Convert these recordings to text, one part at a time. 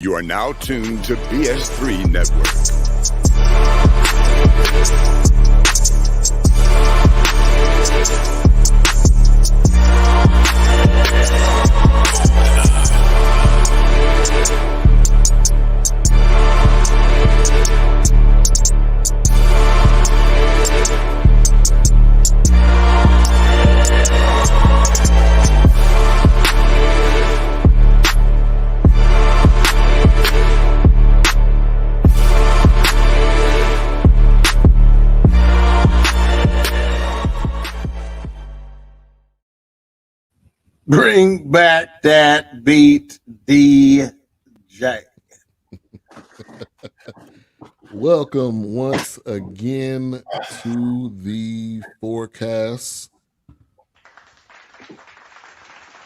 You are now tuned to BS3 Network. Bring back that beat, DJ. Welcome once again to the Fourcast.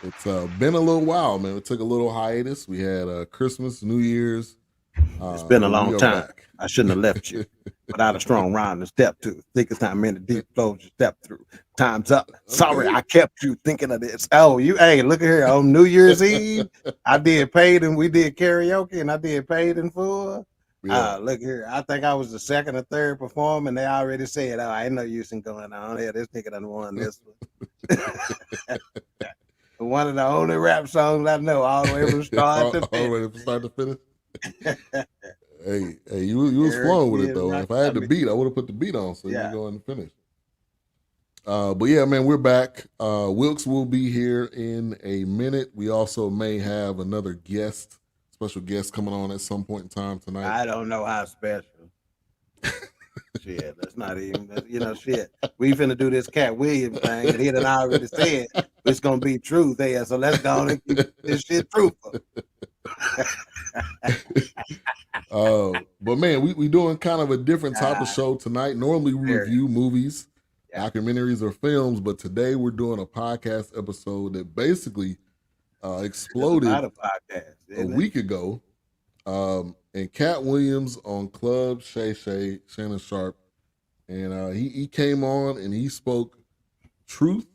It's been a little while, man. We took a little hiatus. We had Christmas, New Year's. It's been a long time. Back. I shouldn't have left you without a strong rhyme to step to. Think it's time in the deep flows you step through. Time's up. Okay. Sorry, I kept you thinking of this. Oh, hey, look here. On New Year's Eve, I did paid and we did karaoke and I did paid in full. Yeah. Look here. I think I was the second or third performer and they already said, oh, I ain't no use in going on here. This nigga done won this one. One of the only rap songs I know all the way from start to finish. All the way from start to finish. Hey, you was flowing with it though. If I had the beat, I would have put the beat on so you can go and finish. But yeah, man, we're back. Wilkes will be here in a minute. We also may have another special guest coming on at some point in time tonight. I don't know how special. Shit, that's not even, shit. We finna do this Katt Williams thing, and he done already said it's gonna be truth there. So let's go and keep this shit truthful. But man, we doing kind of a different type of show tonight. Normally we review movies, documentaries, or films, but today we're doing a podcast episode that basically exploded a week ago. And Katt Williams on Club Shay Shay, Shannon Sharpe, and he came on and he spoke truth.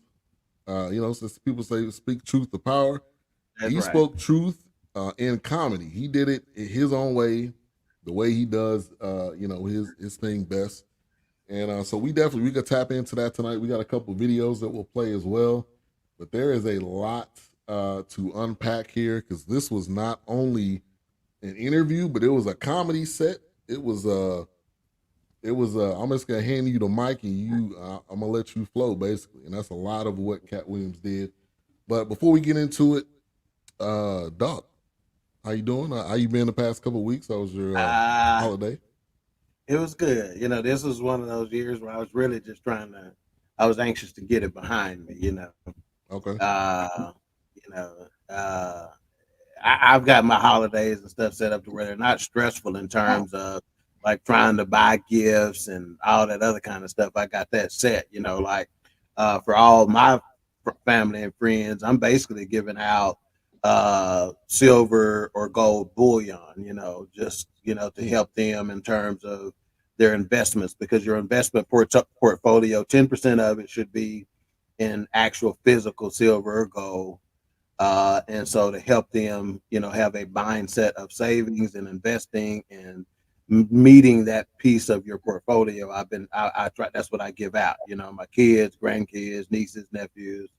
Since people say speak truth to power, he spoke truth in comedy. He did it his own way, the way he does, his thing best. And so we could tap into that tonight. We got a couple of videos that we'll play as well, but there is a lot to unpack here because this was not only an interview, but it was a comedy set. It was I'm just gonna hand you the mic and I'm gonna let you flow basically, and that's a lot of what Katt Williams did. But before we get into it, Doc, how you doing? How you been the past couple of weeks? How was your holiday? It was good. This was one of those years where I was really just I was anxious to get it behind me. Okay. I've got my holidays and stuff set up to where they're not stressful in terms of like trying to buy gifts and all that other kind of stuff. I got that set, for all my family and friends, I'm basically giving out silver or gold bullion, to help them in terms of their investments, because your investment portfolio, 10% of it should be in actual physical silver or gold. And so to help them, have a mindset of savings and investing and meeting that piece of your portfolio, I try. That's what I give out. My kids, grandkids, nieces, nephews,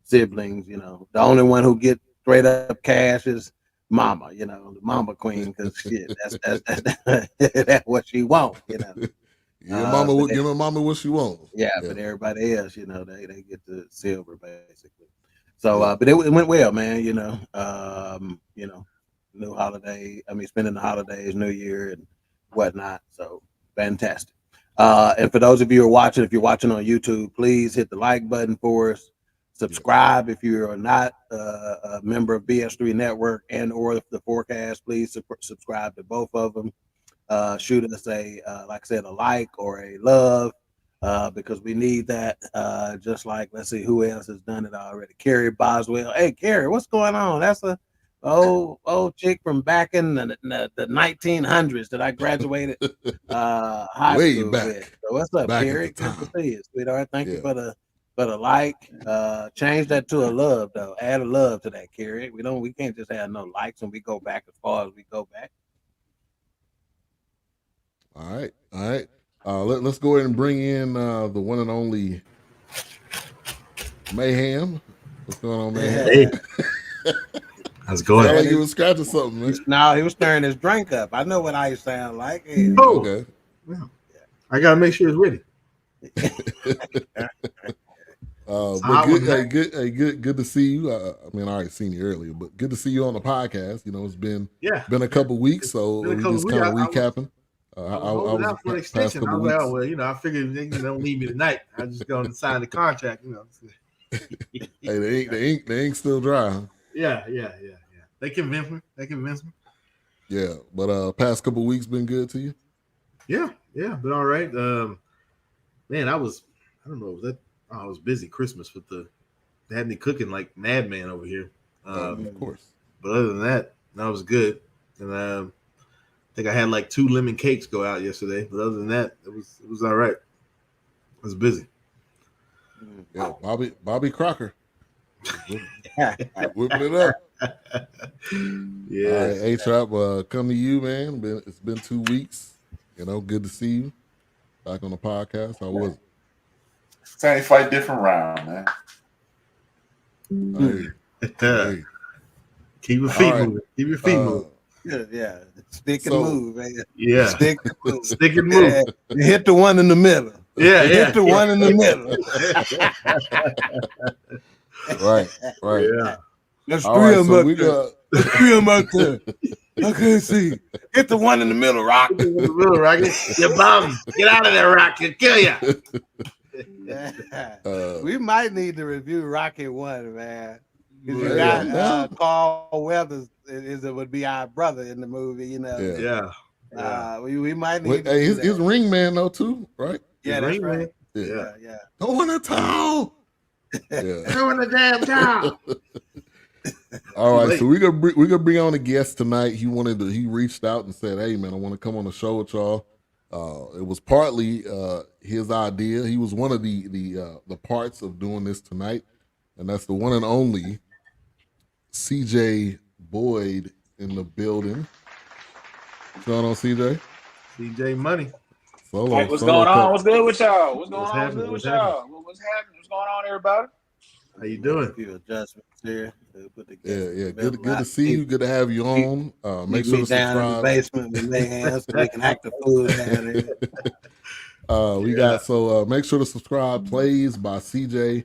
siblings. The only one who gets straight up cash is Mama. The Mama Queen, because shit, that's what she wants. Give Mama what she wants. Yeah, but everybody else, they get the silver basically. So, but it went well, man. New holiday. Spending the holidays, New Year, and whatnot. So fantastic. And for those of you who are watching, if you're watching on YouTube, please hit the like button for us. Subscribe if you are not a member of BS3 Network and or the Fourcast. Please subscribe to both of them. Shoot us a like or a love. Because we need that, just like, let's see who else has done it already. Carrie Boswell. Hey, Carrie, what's going on? That's a old chick from back in the 1900s that I graduated high way school back. with. So what's up, back Carrie? Good to see you, sweetheart. Thank you for the But a like, change that to a love though. Add a love to that, Carrie. We can't just have no likes when we go back as far as we go back. All right. Let's go ahead and bring in the one and only Mayhem. What's going on, Mayhem? Hey. How's it going? Sound like you was scratching something, man. No, he was stirring his drink up. I know what I sound like. Yeah. Oh, Okay. Well, I gotta make sure it's ready. But good to see you. I mean, I already seen you earlier, but good to see you on the podcast. You know, it's been a couple weeks, so we just kind of recapping. I was out for an extension. I was like, oh, well, I figured they don't need me tonight. I just go and sign the contract. Hey, the ink still dry. Huh? Yeah. They convinced me. Yeah, but past couple weeks been good to you. Yeah, been all right. Man, I was busy Christmas with they had me cooking like madman over here. Of course. But other than that was good. And I think I had like 2 lemon cakes go out yesterday. But other than that, it was all right. I was busy. Yeah, Bobby Crocker. Whipping it up. Yeah. All right, A-Trap, come to you, man. It's been 2 weeks. Good to see you back on the podcast. How was it? Same fight, different round, man. Hey. Keep your feet moving. Keep your feet moving. Yeah. Stick and move, man. Yeah. Stick and move. Stick and move. Hit the one in the middle. Yeah. Hit the one in the middle. Right. Yeah. Let's All right, so we there. got. Let's 3 them out there. I can't see. Hit the one in the middle, Rock. You bum. Get out of there, Rock. He'll kill you. We might need to review Rocket 1, man. Because you got Carl Weathers would be our brother in the movie, Yeah. We might need his ring man though too, right? Yeah, that's right. Yeah. Throw in a towel. Yeah. Throw in the damn towel. All right, so we're gonna bring on a guest tonight. He reached out and said, "Hey man, I want to come on the show with y'all." It was partly his idea. He was one of the parts of doing this tonight, and that's the one and only CJ Boyd in the building. What's going on, CJ? CJ Money. What's going on? What's good with y'all? What's going on? What's good with y'all? What's happening? What's going on, everybody? How you doing? A few adjustments here. Yeah. Good to see you. Good to have you on. Make sure to down in the subscribe. basement with Mayhem so we can hack the food down there. Make sure to subscribe. Plays by CJ.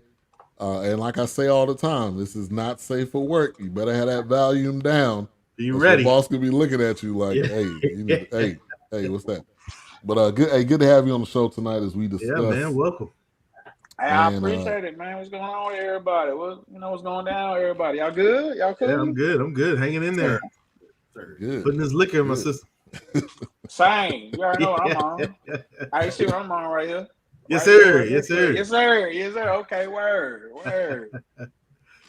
And like I say all the time, this is not safe for work. You better have that volume down. Are you ready? The boss could be looking at you like, hey, what's that? But good to have you on the show tonight as we discuss. Yeah, man, welcome. Hey, I appreciate it, man. What's going on with everybody? What's going down, everybody? Y'all good? Y'all cool? Yeah, I'm good. Hanging in there. Good. Putting this liquor in my system. Same. You already know what I'm on. I see what I'm on right here. Yes, sir. Yes, sir. Yes, sir. Yes, sir. Okay, word.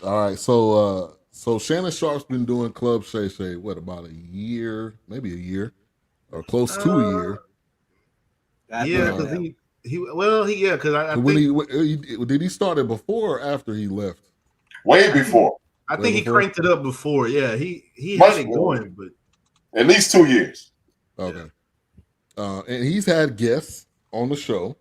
All right, so Shannon Sharpe's been doing Club Shay Shay, what, about a year, maybe a year, or close to a year. Yeah, because because I think did he start it before or after he left? Way before. I think he cranked it up before. Yeah, he had it going, but at least 2 years. Okay. And he's had guests on the show,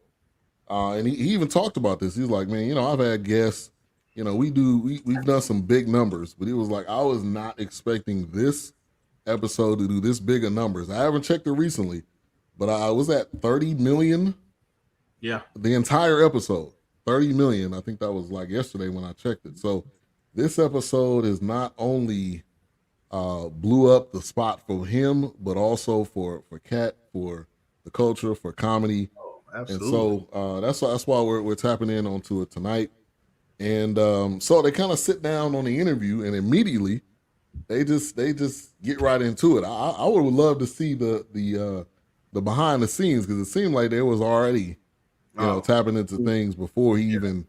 and he even talked about this. He's like, man, I've had guests. We've done some big numbers, but he was like, I was not expecting this episode to do this big of numbers. I haven't checked it recently, but I was at 30 million. Yeah. The entire episode, 30 million. I think that was like yesterday when I checked it. So this episode is not only blew up the spot for him, but also for Katt, for the culture, for comedy. Oh, absolutely. And so that's why we're tapping in onto it tonight. And so they kind of sit down on the interview, and immediately they just get right into it. I would love to see the behind the scenes, because it seemed like there was already tapping into things before he even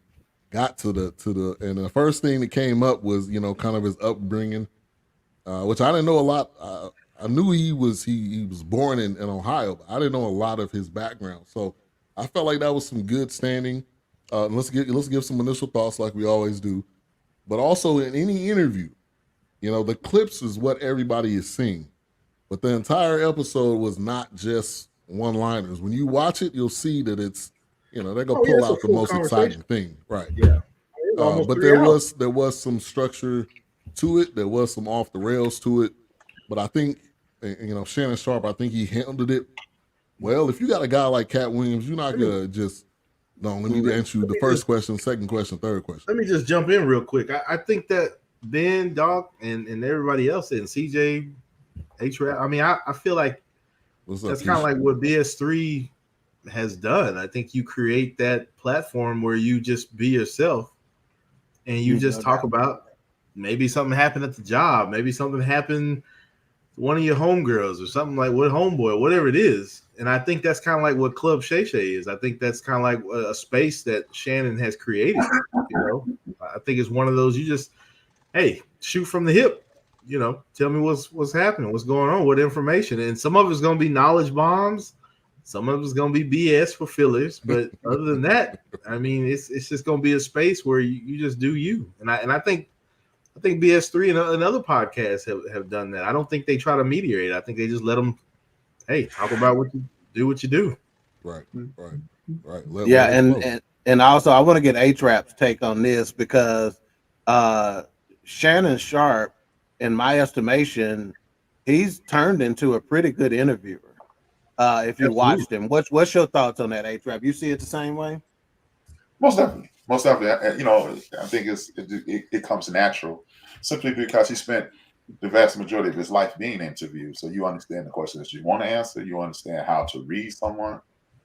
got to the and the first thing that came up was kind of his upbringing, which I didn't know a lot. I knew he was born in Ohio, but I didn't know a lot of his background. So I felt like that was some good standing. let's give some initial thoughts like we always do, but also in any interview, the clips is what everybody is seeing, but the entire episode was not just one-liners. When you watch it, you'll see that it's, they're gonna pull out the most exciting thing, right? Yeah. But there was some structure to it. There was some off the rails to it, but I think Shannon Sharpe, I think he handled it well. If you got a guy like Katt Williams, you're not gonna just let me answer you the first question, second question, third question. Let me just jump in real quick. I think that Ben, Doc, and everybody else and CJ, H-Rap, I feel like that's kind of like what BS3 has done. I think you create that platform where you just be yourself and you just talk about maybe something happened at the job, maybe something happened to one of your homegirls or something like what homeboy, whatever it is. And I think that's kind of like what Club Shay Shay is. I think that's kind of like a space that Shannon has created. I think it's one of those you just, hey, shoot from the hip. Tell me what's happening, what's going on, what information. And some of it's going to be knowledge bombs. Some of it's going to be BS for fillers. But other than that, it's just going to be a space where you just do you. And I think BS3 and other podcasts have done that. I don't think they try to mediate. I think they just let them, hey, talk about what you do. Right. And also I want to get H-Rap's take on this because Shannon Sharpe, in my estimation, he's turned into a pretty good interviewer. If you watched him, what's your thoughts on that, H-Rap? You see it the same way? Most definitely. I think it comes natural simply because he spent the vast majority of his life being interviewed. So you understand the questions that you want to answer. You understand how to read someone. I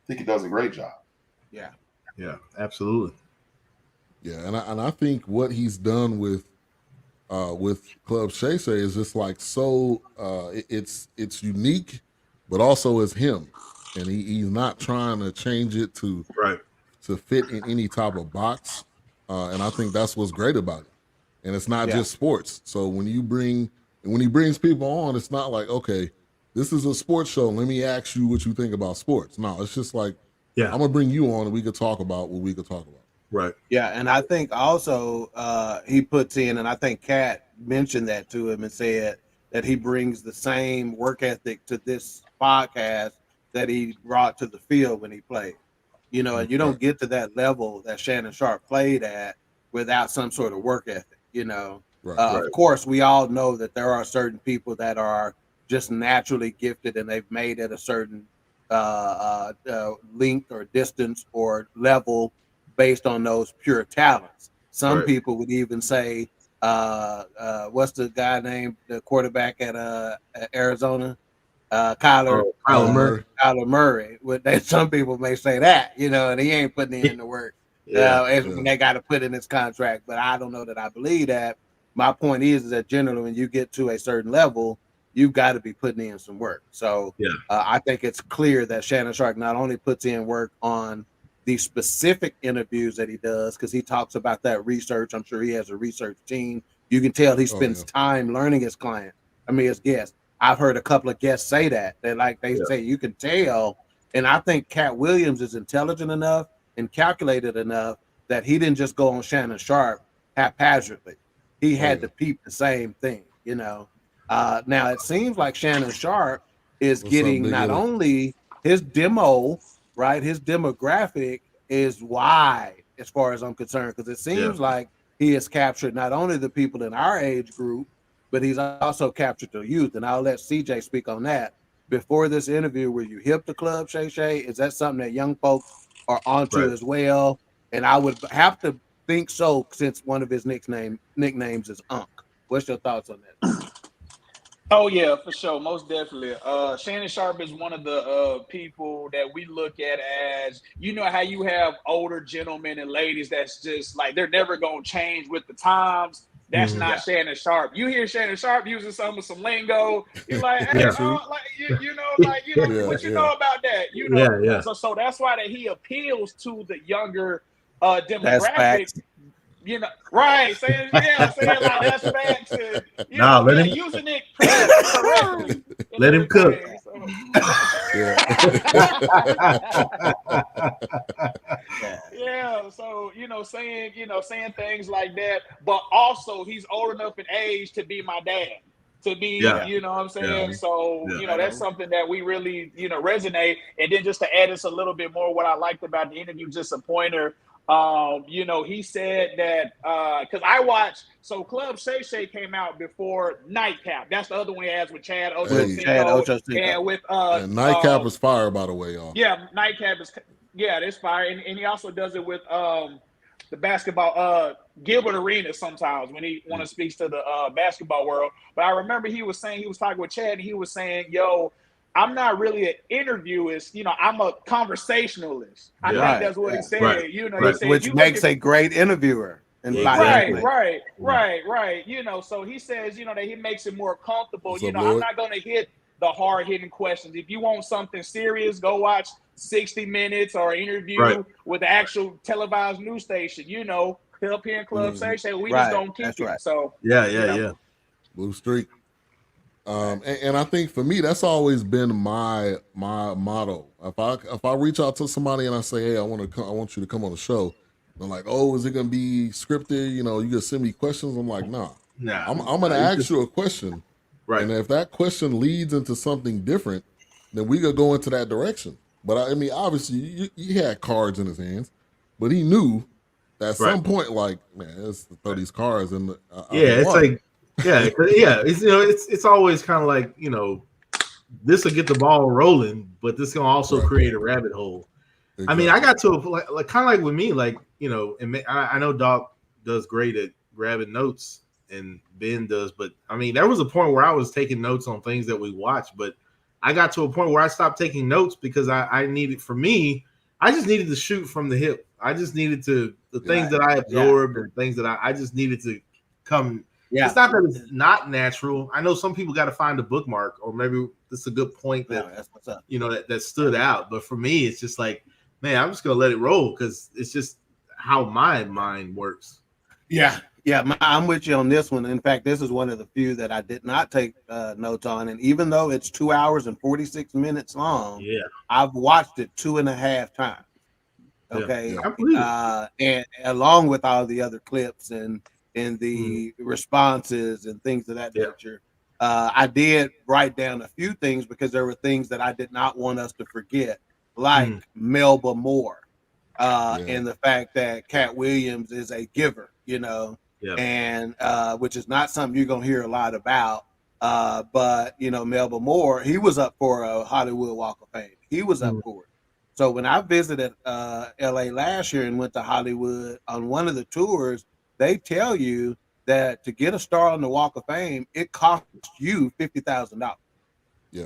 think he does a great job. Yeah, absolutely. Yeah, and I think what he's done with Club Shay Shay is just like so. It's unique, but also it's him, and he's not trying to change it to fit in any type of box. And I think that's what's great about it. And it's not just sports. So when he brings people on, it's not like, okay, this is a sports show. Let me ask you what you think about sports. No, it's just like, I'm gonna bring you on and we could talk about what we could talk about. Right. Yeah, and I think also he puts in, and I think Katt mentioned that to him and said that he brings the same work ethic to this podcast that he brought to the field when he played. And you don't get to that level that Shannon Sharpe played at without some sort of work ethic. Of course, we all know that there are certain people that are just naturally gifted and they've made it a certain length or distance or level based on those pure talents. Some people would even say, what's the guy named the quarterback at Arizona? Kyler Murray. Some people may say that, and he ain't putting in the work. They got to put in his contract, but I don't know that I believe that. My point is that generally when you get to a certain level, you've got to be putting in some work. So I think it's clear that Shannon Sharpe not only puts in work on the specific interviews that he does, because he talks about that research. I'm sure he has a research team. You can tell he spends time learning his his guests. I've heard a couple of guests say that. They say you can tell. And I think Katt Williams is intelligent enough and calculated enough that he didn't just go on Shannon Sharpe haphazardly. He had to peep the same thing, Now it seems like Shannon Sharpe is getting not only his demo, right? His demographic is wide as far as I'm concerned, because it seems like he has captured not only the people in our age group, but he's also captured the youth. And I'll let CJ speak on that. Before this interview, were you hip to Club Shay Shay? Is that something that young folks are onto as well? And I would have to think so, since one of his nicknames is Unc. What's your thoughts on that? Oh yeah, for sure, most definitely. Shannon Sharpe is one of the people that we look at as, how you have older gentlemen and ladies that's just like they're never gonna change with the times. That's not Shannon Sharpe. You hear Shannon Sharpe using some lingo, you're like, hey, what you know about that? So that's why that he appeals to the younger demographic. Saying like that's facts. And, let him using it correctly. Let him cook. Yeah, so saying things like that, but also he's old enough in age to be my dad. To be, you know what I'm saying? So, that's something that we really, resonate. And then just to add this a little bit more, what I liked about the interview, just a pointer, he said that, because I watched, so Club Shay Shay came out before Nightcap. That's the other one he has with Chad Ochocinco. And with, and Nightcap is fire, by the way, y'all. Yeah, Nightcap is, that's fire. And he also does it with, the basketball, Gilbert Arenas sometimes when he speaks to the basketball world. But I remember he was talking with Chad, and he was saying, yo, I'm not really an interviewist, I'm a conversationalist. I think that's what he said. He said, which makes a great interviewer. Right. So he says, that he makes it more comfortable. I'm not going to hit the hard-hitting questions. If you want something serious, go watch 60 Minutes or an interview with the actual televised news station. Up here in Club Shay Shay, we just don't keep it. So Blue Streak. And I think for me, that's always been my motto. If I reach out to somebody and I say, hey, I want you to come on the show, they're like, oh, is it gonna be scripted? You gonna send me questions? I'm like, nah. I'm gonna ask you a question. Right. And if that question leads into something different, then we could go into that direction. But I mean, obviously, he had cards in his hands, but he knew that at some point, like, man, let's throw these cards in the it's like, it's always kind of like, this will get the ball rolling, but this can also create a rabbit hole. Exactly. I mean, I got to like kind of like with me, like, and I know Doc does great at grabbing notes. And Ben does, but I mean, there was a point where I was taking notes on things that we watched, but I got to a point where I stopped taking notes because I needed, for me, I just needed to shoot from the hip. I just needed to, the things that I absorbed and things that I just needed to come. Yeah. It's not that it's not natural. I know some people got to find a bookmark, or maybe this is a good point that, that's what's up. That stood out. But for me, it's just like, man, I'm just going to let it roll because it's just how my mind works. Yeah. Yeah, I'm with you on this one. In fact, this is one of the few that I did not take notes on. And even though it's 2 hours and 46 minutes long, I've watched it 2.5 times. Okay. And along with all the other clips and the responses and things of that nature. I did write down a few things because there were things that I did not want us to forget, like Melba Moore and the fact that Katt Williams is a giver, and which is not something you're going to hear a lot about. But, Melba Moore, he was up for a Hollywood Walk of Fame. He was up for it. So when I visited LA last year and went to Hollywood on one of the tours, they tell you that to get a star on the Walk of Fame, it costs you $50,000. Yeah.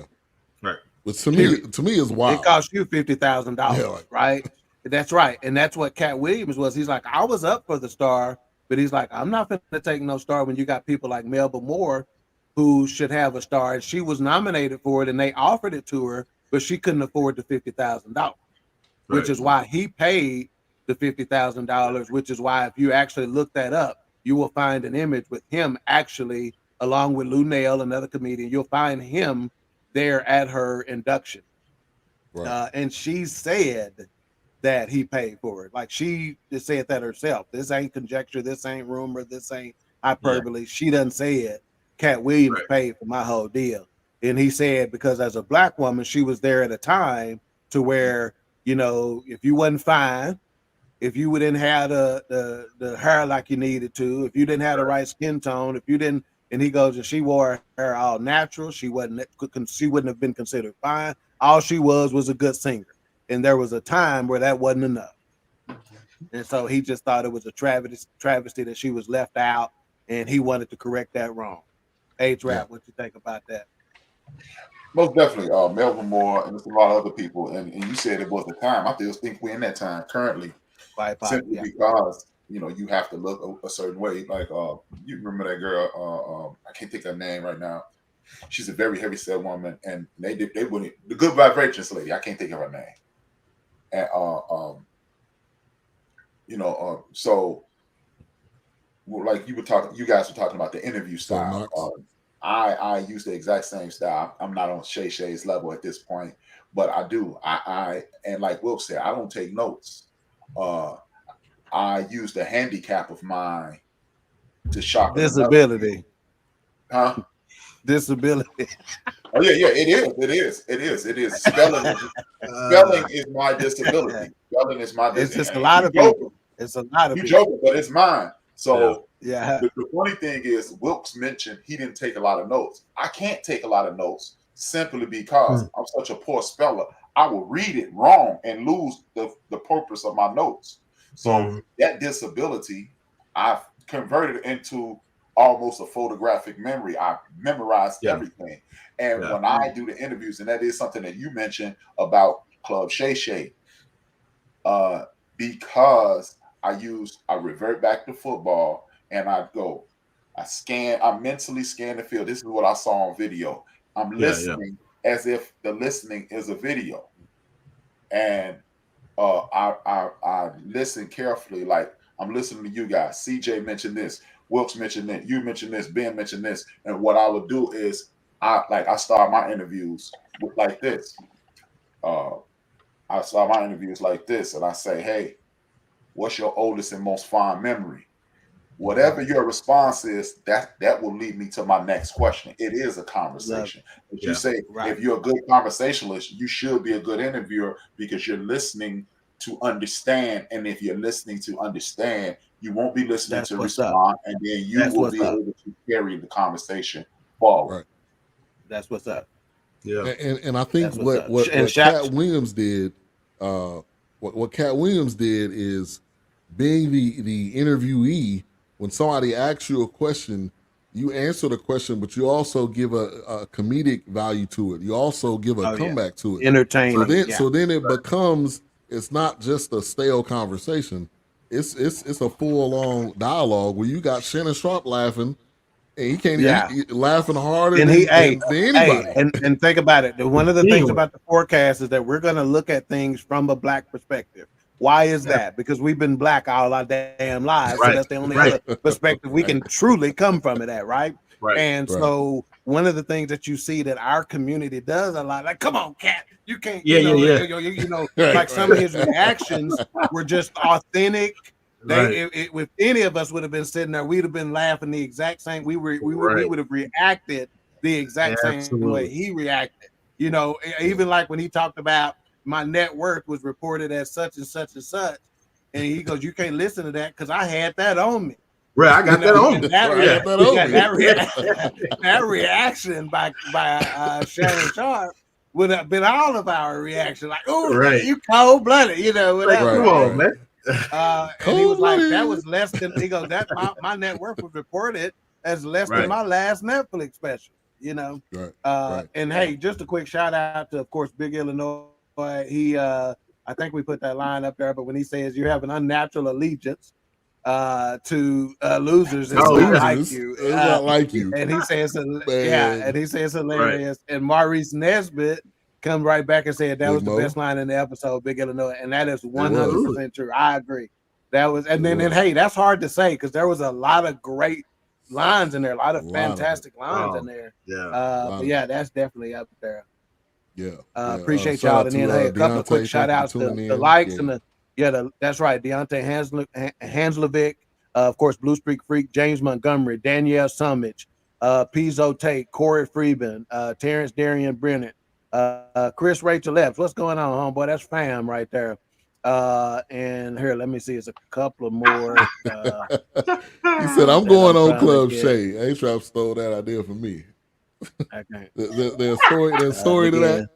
Right. But to me is wild. It costs you $50,000, right? That's right. And that's what Katt Williams was. He's like, I was up for the star, but he's like, I'm not going to take no star when you got people like Melba Moore who should have a star. And she was nominated for it and they offered it to her, but she couldn't afford the $50,000, which is why he paid the $50,000, which is why if you actually look that up, you will find an image with him actually, along with Lou Nail, another comedian, you'll find him there at her induction. Right. And she said that he paid for it. Like she just said that herself. This ain't conjecture. This ain't rumor. This ain't hyperbole. She doesn't say it. Katt Williams paid for my whole deal. And he said, because as a Black woman, she was there at a time to where, if you wasn't fine, if you didn't have the hair like you needed to, if you didn't have the right skin tone, if you didn't, and he goes, and she wore her hair all natural, she wouldn't have been considered fine. All she was a good singer. And there was a time where that wasn't enough. And so he just thought it was a travesty that she was left out, and he wanted to correct that wrong. H-Rap, what you think about that? Most definitely, Melvin Moore, and there's a lot of other people. And you said it was the time. I still think we're in that time currently, simply because you have to look a certain way. Like you remember that girl? I can't think of her name right now. She's a very heavy set woman, and they wouldn't. The Good Vibrations lady. I can't think of her name. And so like you guys were talking about the interview style. I use the exact same style. I'm not on Shay Shay's level at this point, but I do. And like Will said, I don't take notes. I use the handicap of mine to sharpen disability. Huh? Disability. Oh yeah, it is. Spelling is my disability. Spelling is my disability. It's just a lot of people. It's a lot of people. You joking, but it's mine. So yeah. The funny thing is, Wilkes mentioned he didn't take a lot of notes. I can't take a lot of notes simply because I'm such a poor speller. I will read it wrong and lose the purpose of my notes. So that disability, I've converted into almost a photographic memory. I memorized everything. And when I do the interviews, and that is something that you mentioned about Club Shay Shay, because I revert back to football and I mentally scan the field. This is what I saw on video. I'm listening as if the listening is a video. And I listen carefully, like I'm listening to you guys. CJ mentioned this, Wilkes mentioned that, you mentioned this, Ben mentioned this. And what I would do is I start my interviews like this. I start my interviews like this, and I say, hey, what's your oldest and most fond memory? Whatever your response is, that will lead me to my next question. It is a conversation. But you say, if you're a good conversationalist, you should be a good interviewer because you're listening to understand. And if you're listening to understand, you won't be listening to respond, and then you will be able to carry the conversation forward. Right. That's what's up. Yeah. And I think what Katt Williams did, what Katt Williams did is being the interviewee. When somebody asks you a question, you answer the question, but you also give a comedic value to it. You also give a comeback to it. Entertaining. So then it becomes, it's not just a stale conversation. It's a full-on dialogue where you got Shannon Sharpe laughing, and he can't he laughing harder than anybody. And think about it. One of the things about the Fourcast is that we're going to look at things from a Black perspective. Why is that? Because we've been Black all our damn lives. So that's the only other perspective we can truly come from it at, right? And so one of the things that you see that our community does a lot, like, come on, Katt, you can't, you know, like some of his reactions were just authentic. If any of us would have been sitting there, we'd have been laughing the exact same. We would have reacted the exact same way he reacted. You know, even like when he talked about my net worth was reported as such and such and such, and he goes, "You can't listen to that because I had that on me." Right, I got that on me. That reaction by Shannon Sharpe would have been all of our reaction. Like, "Oh, you cold blooded," you know. Come on, man. And he was like, "That was less than." He goes, "That my net worth was reported as less than my last Netflix special." You know. And hey, just a quick shout out to, of course, Big Illinois. He, I think we put that line up there, but when he says you have an unnatural allegiance to losers, it's not like you. It's not like you. And he says, and he says hilarious. And Maurice Nesbitt come right back and said that was the best line in the episode, Big Illinois, and that is 100% true. I agree. That was, and then hey, that's hard to say because there was a lot of great lines in there, a lot of fantastic lines in there. But yeah, that's definitely up there. Appreciate y'all. And then hey, a couple of quick shout outs to the likes and that's right. Deontay Hanslovic, of course, Blue Streak Freak, James Montgomery, Danielle Summage, Pizzo Tate, Corey Freeman, Terrence Darian Brennan, Chris Rachel Epps. What's going on, homeboy? That's fam right there. And here, let me see. It's a couple of more. He said, "I'm going on Club Shay." A-Trap stole that idea from me. Okay. There's story to that.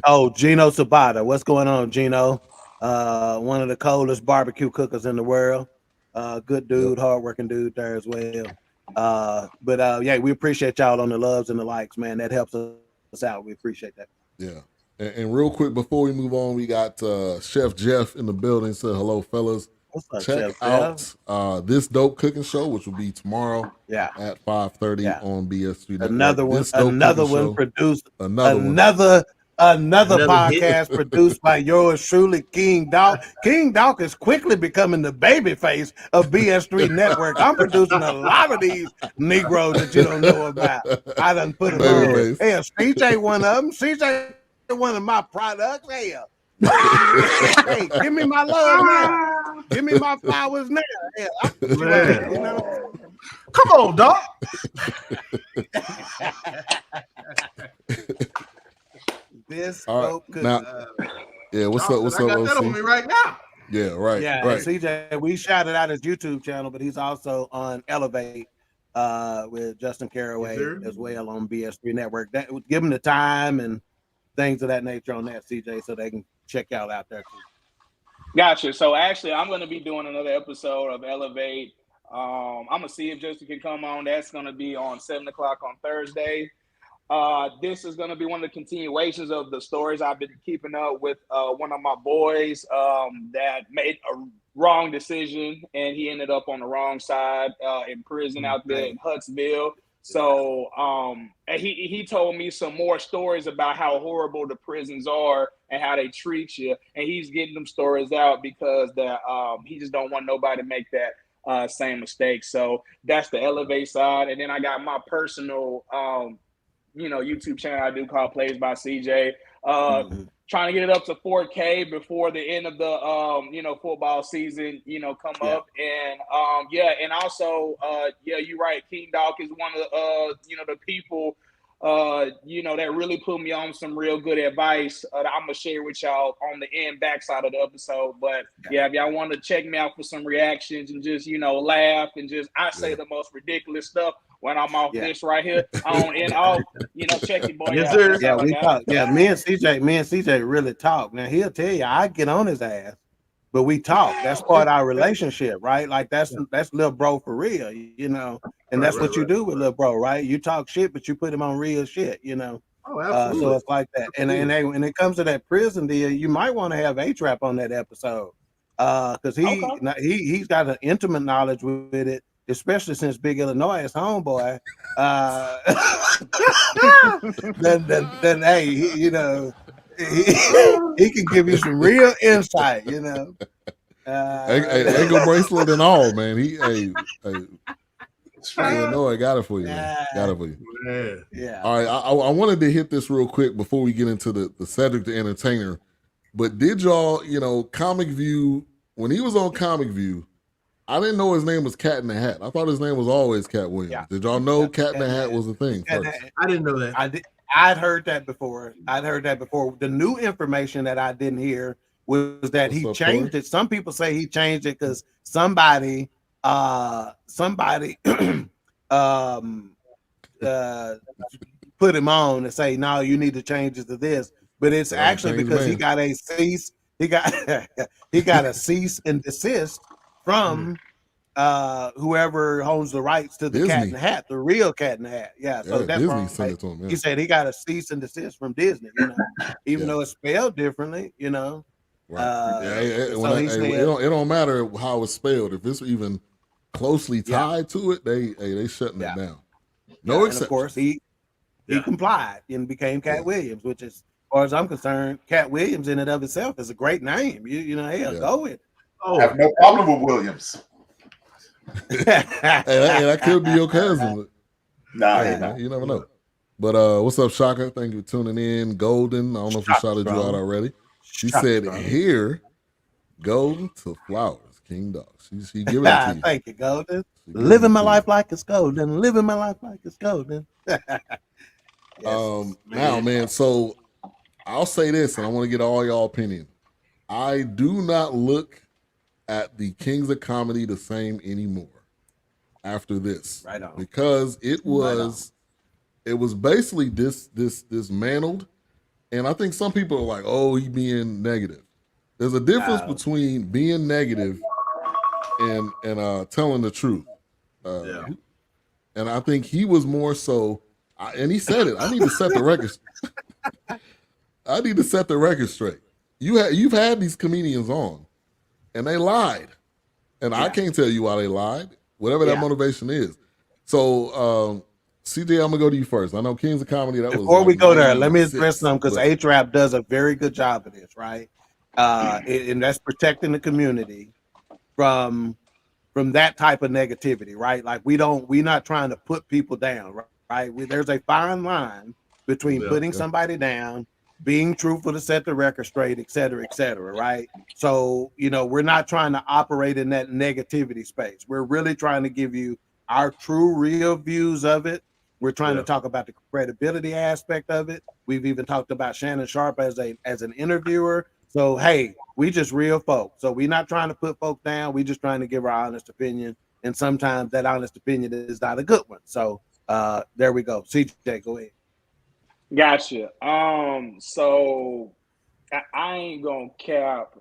Oh, Gino Sabata. What's going on, Gino? One of the coldest barbecue cookers in the world. Good dude, hardworking dude there as well. But yeah, we appreciate y'all on the loves and the likes, man. That helps us out. We appreciate that. Yeah. And real quick before we move on, we got Chef Jeff in the building. Said hello, fellas. What's up, Check Chef out This Dope Cooking Show, which will be tomorrow at 5:30 on BS3. Another one produced. Another Another podcast produced by yours truly, King Doc. King Doc is quickly becoming the baby face of BS3 Network. I'm producing a lot of these Negroes that you don't know about. I done put them on. Hell, CJ one of them. CJ one of my products. Hell. Hey, give me my love now. Give me my flowers now. Hell, you know? Come on, Doc. This right. Now, yeah, what's up? What's up? I got that on me right now. Yeah, right. Yeah, right. CJ, we shouted out his YouTube channel, but he's also on Elevate with Justin Caraway as well on BS3 Network. That give him the time and things of that nature on that, CJ, so they can check y'all out there too. Gotcha. So actually, I'm going to be doing another episode of Elevate. I'm gonna see if Justin can come on. That's going to be on 7:00 on Thursday. This is going to be one of the continuations of the stories I've been keeping up with one of my boys that made a wrong decision, and he ended up on the wrong side in prison out there in Huntsville. So he told me some more stories about how horrible the prisons are and how they treat you, and he's getting them stories out because he just don't want nobody to make that same mistake. So that's the Elevate side, and then I got my personal YouTube channel I do called Plays by CJ. Trying to get it up to 4K before the end of the football season, come up. And and also you're right. King Doc is one of the people that really put me on some real good advice that I'm gonna share with y'all on the backside of the episode. But if y'all want to check me out for some reactions and just laugh and just I say the most ridiculous stuff when I'm off this right here on and off, check your boy out. Yeah, we talk. Yeah, me and CJ really talk. Now he'll tell you I get on his ass, but we talk. That's part of our relationship, right? Like that's little bro for real, and that's what you do with little bro, right? You talk shit, but you put him on real shit, Oh, absolutely. So it's like that. And when it comes to that prison deal, you might want to have A-Trap on that episode, because he's got an intimate knowledge with it. Especially since Big Illinois is homeboy, then hey, he can give you some real insight, Ankle bracelet and all, man. Illinois got it for you, man. Got it for you. Yeah. All right, I wanted to hit this real quick before we get into the Cedric the Entertainer. But did y'all, Comic View, when he was on Comic View, I didn't know his name was Cat in the Hat. I thought his name was always Cat Williams. Yeah. Did y'all know Cat in the Hat was a thing first? I didn't know that. I'd heard that before. The new information that I didn't hear was that he changed it. Some people say he changed it because somebody put him on and say, no, you need to change it to this. But it's actually because he got a cease. He got a cease and desist from whoever owns the rights to the Disney. Cat in the Hat, the real Cat in the Hat. Yeah, so that's Disney right. Sent it to him, He said he got a cease and desist from Disney, even though it's spelled differently, Right. It don't matter how it's spelled. If it's even closely tied to it, they shutting it down. No exception. Of course, he complied and became Katt Williams, which is, as far as I'm concerned, Katt Williams in and of itself is a great name. Go with it. I have no problem with Williams. that could be your cousin. Nah, you never know. But what's up, Shaka? Thank you for tuning in. Golden, I don't know if we shouted you out already. She said, "Here, golden to flowers, King Dog." She giving it to you. Thank you, Golden. Living my life like it's golden. Living my life like it's golden. Now, man. So I'll say this, and I want to get all y'all opinion. I do not look at the Kings of Comedy the same anymore after this, right on. Because it was basically dismantled, and I think some people are like, "Oh, he being negative." There's a difference between being negative and telling the truth. And I think he was more so, and he said it. I need to set the record. I need to set the record straight. You've had these comedians on, and they lied, and I can't tell you why they lied. Whatever that motivation is. So CJ, I'm gonna go to you first. I know Kings of Comedy. Before we go there, let me address something because A-Trap does a very good job of this, right? And that's protecting the community from that type of negativity, right? Like we're not trying to put people down, right? There's a fine line between putting somebody down, being truthful to set the record straight, et cetera, right? So, we're not trying to operate in that negativity space. We're really trying to give you our true, real views of it. We're trying to talk about the credibility aspect of it. We've even talked about Shannon Sharpe as an interviewer. So, hey, we just real folks. So we're not trying to put folks down. We're just trying to give our honest opinion. And sometimes that honest opinion is not a good one. So there we go. CJ, go ahead. Gotcha. So I ain't gonna cap.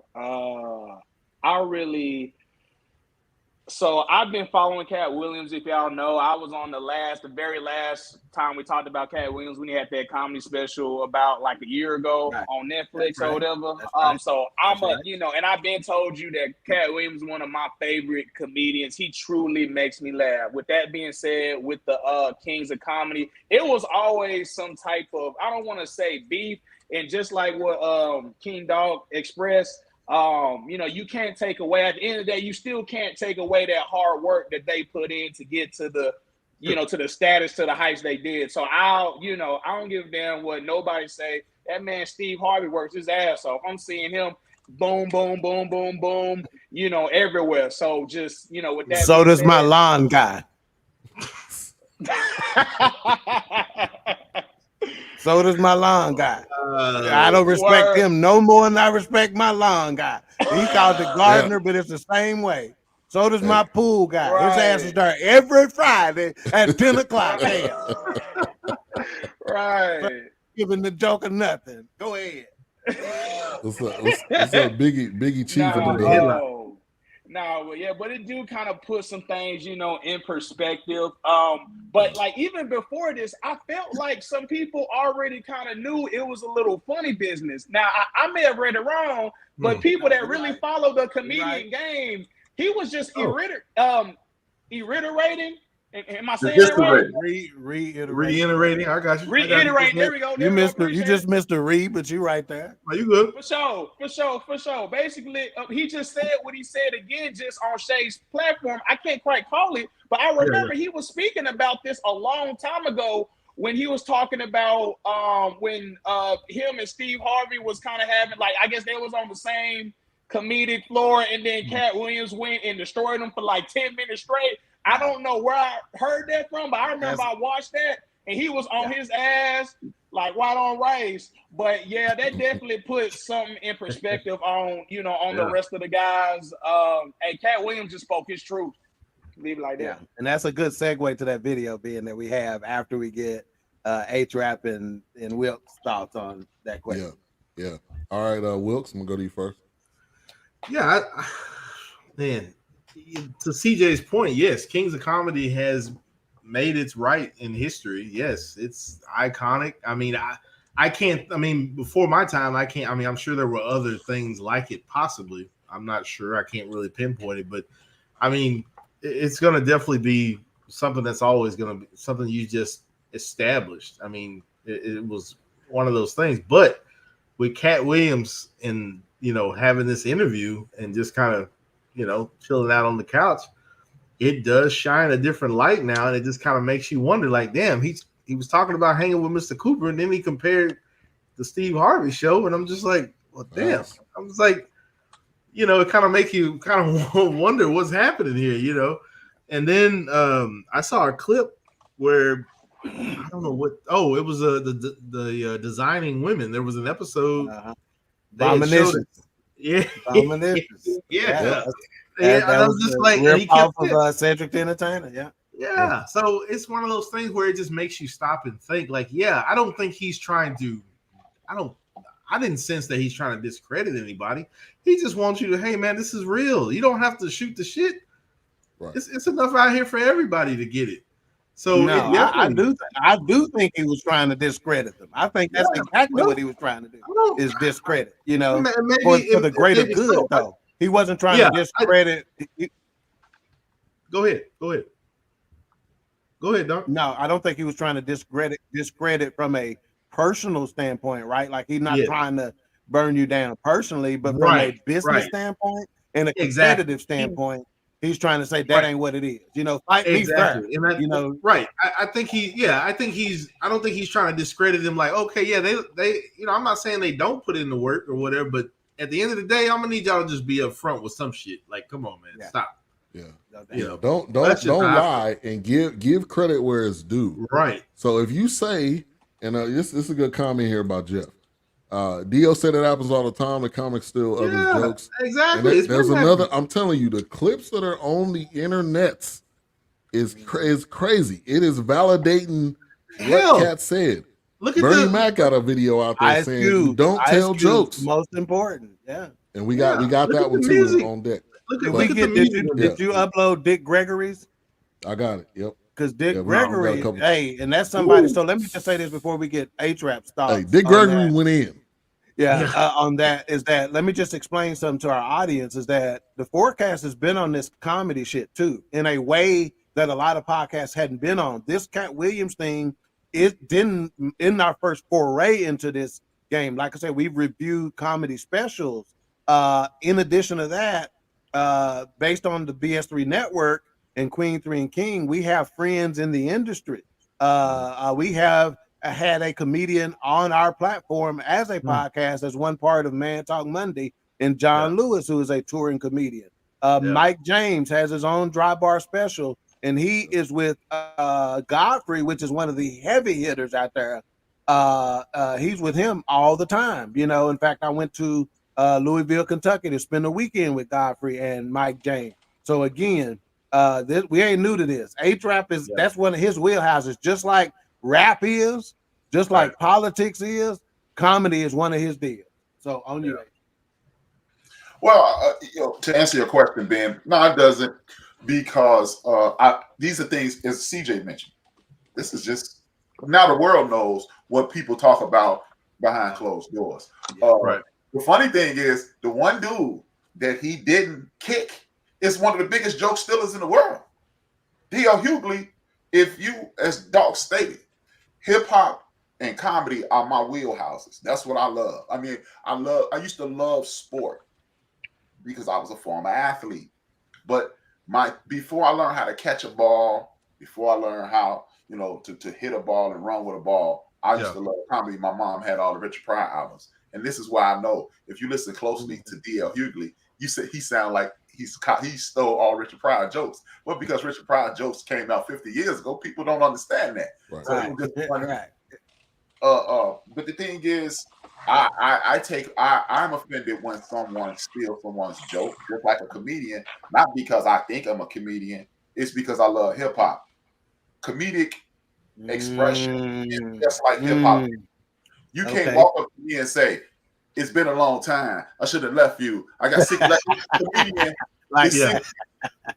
So I've been following Katt Williams. If y'all know, I was on the very last time we talked about Katt Williams when he had that comedy special about like a year ago on Netflix or whatever. So I'm and I've been told you that Katt Williams is one of my favorite comedians. He truly makes me laugh. With that being said, with the Kings of Comedy, it was always some type of, I don't want to say beef, and just like what King Dog expressed. You can't take away, at the end of the day, you still can't take away that hard work that they put in to get to the, to the status, to the heights they did. So I don't give a damn what nobody say. That man, Steve Harvey, works his ass off. I'm seeing him boom, boom, boom, boom, boom, everywhere. So just, with that. So does my lawn guy. So does my lawn guy. I don't respect him no more than I respect my lawn guy. He called the gardener, but it's the same way. So does my pool guy. Right. His ass is there every Friday at 10 o'clock. Right. Giving the joker nothing. Go ahead. What's up, Biggie Chief? But it do kind of put some things, in perspective. But like even before this, I felt like some people already kind of knew it was a little funny business. Now I may have read it wrong, but people that really follow the comedian game, he was just reiterating. Am I saying that right? Reiterating. I got you. Reiterating. There we go. You just missed a read, but you right there. Are you good? For sure. Basically, he just said what he said again, just on Shay's platform. I can't quite call it, but I remember he was speaking about this a long time ago when he was talking about when him and Steve Harvey was kind of having, like, I guess they was on the same comedic floor, and then Katt Williams went and destroyed them for like 10 minutes straight. I don't know where I heard that from, but I remember I watched that and he was on his ass like white on rice. But yeah, that definitely puts something in perspective on, on the rest of the guys. And Katt Williams just spoke his truth. Leave it like that. Yeah. And that's a good segue to that video being that we have after we get A-Trap and Wilkes' thoughts on that question. Yeah. All right, Wilkes, I'm gonna go to you first. Yeah, man. To CJ's point, yes, Kings of Comedy has made its right in history. Yes, it's iconic. I mean, before my time, I'm sure there were other things like it possibly. I'm not sure. I can't really pinpoint it, but I mean, it's going to definitely be something that's always going to be something you just established. I mean, it was one of those things, but with Katt Williams and, having this interview and just kind of, chilling out on the couch, it does shine a different light now, and it just kind of makes you wonder, like, damn, he was talking about hanging with Mr. Cooper, and then he compared the Steve Harvey show, and I'm just like, well, damn. I was like, it kind of make you kind of wonder what's happening here, And then I saw a clip where I don't know what. Oh, it was the Designing Women. There was an episode. Domination. Yeah. Yeah. I was just like, he kept of Cedric the Entertainer. Yeah. So it's one of those things where it just makes you stop and think. Like, I don't think he's trying to. I didn't sense that he's trying to discredit anybody. He just wants you to, hey man, this is real. You don't have to shoot the shit. Right. It's enough out here for everybody to get it. So no, I do think he was trying to discredit them. I think that's exactly what he was trying to do, is discredit, for the greater good, though. He wasn't trying to discredit. Go ahead. Go ahead, Doc. No, I don't think he was trying to discredit from a personal standpoint, right? Like he's not trying to burn you down personally, but from a business standpoint and a competitive standpoint, he's trying to say that ain't what it is. You know, fight me fair. And I think I don't think he's trying to discredit him. Like, okay, yeah, they, you know, I'm not saying they don't put in the work or whatever, but at the end of the day, I'm gonna need y'all to just be upfront with some shit. Like, come on, man, stop. Yeah, you know, don't lie and give credit where it's due. Right. So if you say, and this is a good comment here about Jeff. Dio said it happens all the time. The comics steal other jokes. Exactly. There's another. I'm telling you, the clips that are on the internets is crazy. It is validating what Katt said. Look at Bernie Mac got a video out there saying you don't tell jokes. Most important, And we got that one too on deck. Did you upload Dick Gregory's? I got it. Yep. Because Dick Gregory, and that's somebody. So let me just say this before we get H-Rap's thoughts. Hey, Dick Gregory went in. On that is that. Let me just explain something to our audience. Is that the Fourcast has been on this comedy shit too, in a way that a lot of podcasts hadn't been on. This Katt Williams thing, it didn't in our first foray into this game. Like I said, we've reviewed comedy specials. In addition to that. Based on the BS3 network and Queen 3 and King, we have friends in the industry. We have had a comedian on our platform as a podcast as one part of Man Talk Monday, and John Lewis, who is a touring comedian. Mike James has his own dry bar special, and he is with Godfrey, which is one of the heavy hitters out there. He's with him all the time. You know, in fact, I went to Louisville, Kentucky to spend the weekend with Godfrey and Mike James. So again, we ain't new to this. H-Rap is that's one of his wheelhouses, just like rap is, just like politics is, comedy is one of his deals. So on you. Well, to answer your question, Ben, no, it doesn't, because these are things, as CJ mentioned, this is just, now the world knows what people talk about behind closed doors. The funny thing is, the one dude that he didn't kick is one of the biggest joke stealers in the world. D.L. Hughley, if you, as Doc stated, hip hop and comedy are my wheelhouses. That's what I love. I mean, I used to love sport because I was a former athlete. But before I learned how to catch a ball, before I learned how, to hit a ball and run with a ball, I used to love comedy. My mom had all the Richard Pryor albums. And this is why I know, if you listen closely to D.L. Hughley, you said he sound like he stole all Richard Pryor jokes. But because Richard Pryor jokes came out 50 years ago, people don't understand that. Right. So it was just funny. But the thing is, I'm offended when someone steals someone's joke, just like a comedian, not because I think I'm a comedian, it's because I love hip hop. Comedic expression is just like hip hop. You can't walk up to me and say, "It's been a long time. I should have left you. I got 6 comedian."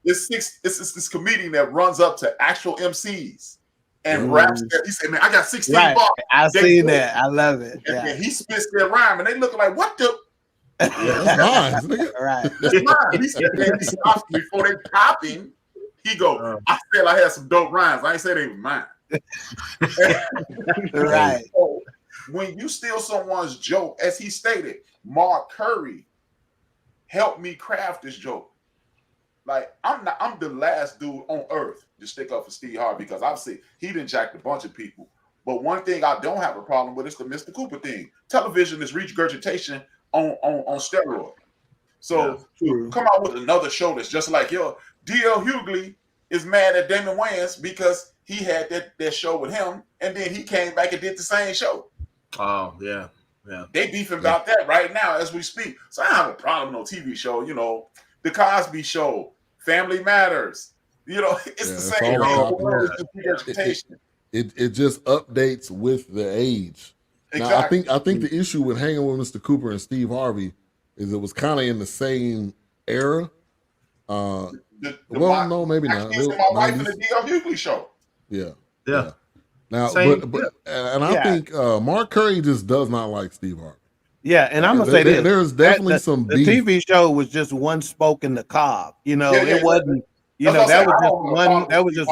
It's this comedian that runs up to actual MCs and raps. He said, "Man, I got 16 bars." I've seen that. I love it. And he spits their rhyme, and they look like, "What the?" That's mine. Right. That's mine. He said, he stops before they pop him. He go, "I said I had some dope rhymes. I ain't say they were mine." Right. So, when you steal someone's joke, as he stated, Mark Curry helped me craft this joke. Like, I'm the last dude on earth to stick up for Steve Harvey, because obviously he done jacked a bunch of people. But one thing I don't have a problem with is the Mr. Cooper thing. Television is regurgitation on steroid. So to come out with another show that's just like, D.L. Hughley is mad at Damon Wayans because he had that show with him, and then he came back and did the same show. Oh, yeah. They beefing about that right now as we speak. So I don't have a problem with no TV show. The Cosby Show, Family Matters. It's the same thing. It just updates with the age. Exactly. Now, I think the issue with hanging with Mr. Cooper and Steve Harvey is it was kind of in the same era. No, maybe not. My wife in the D.L. Hughley Show. Yeah. Now, I think Mark Curry just does not like Steve Harvey. Yeah, and I'm gonna say this: there's definitely some beef. The TV show was just one spoke in the cob. It wasn't. That was just one. That was just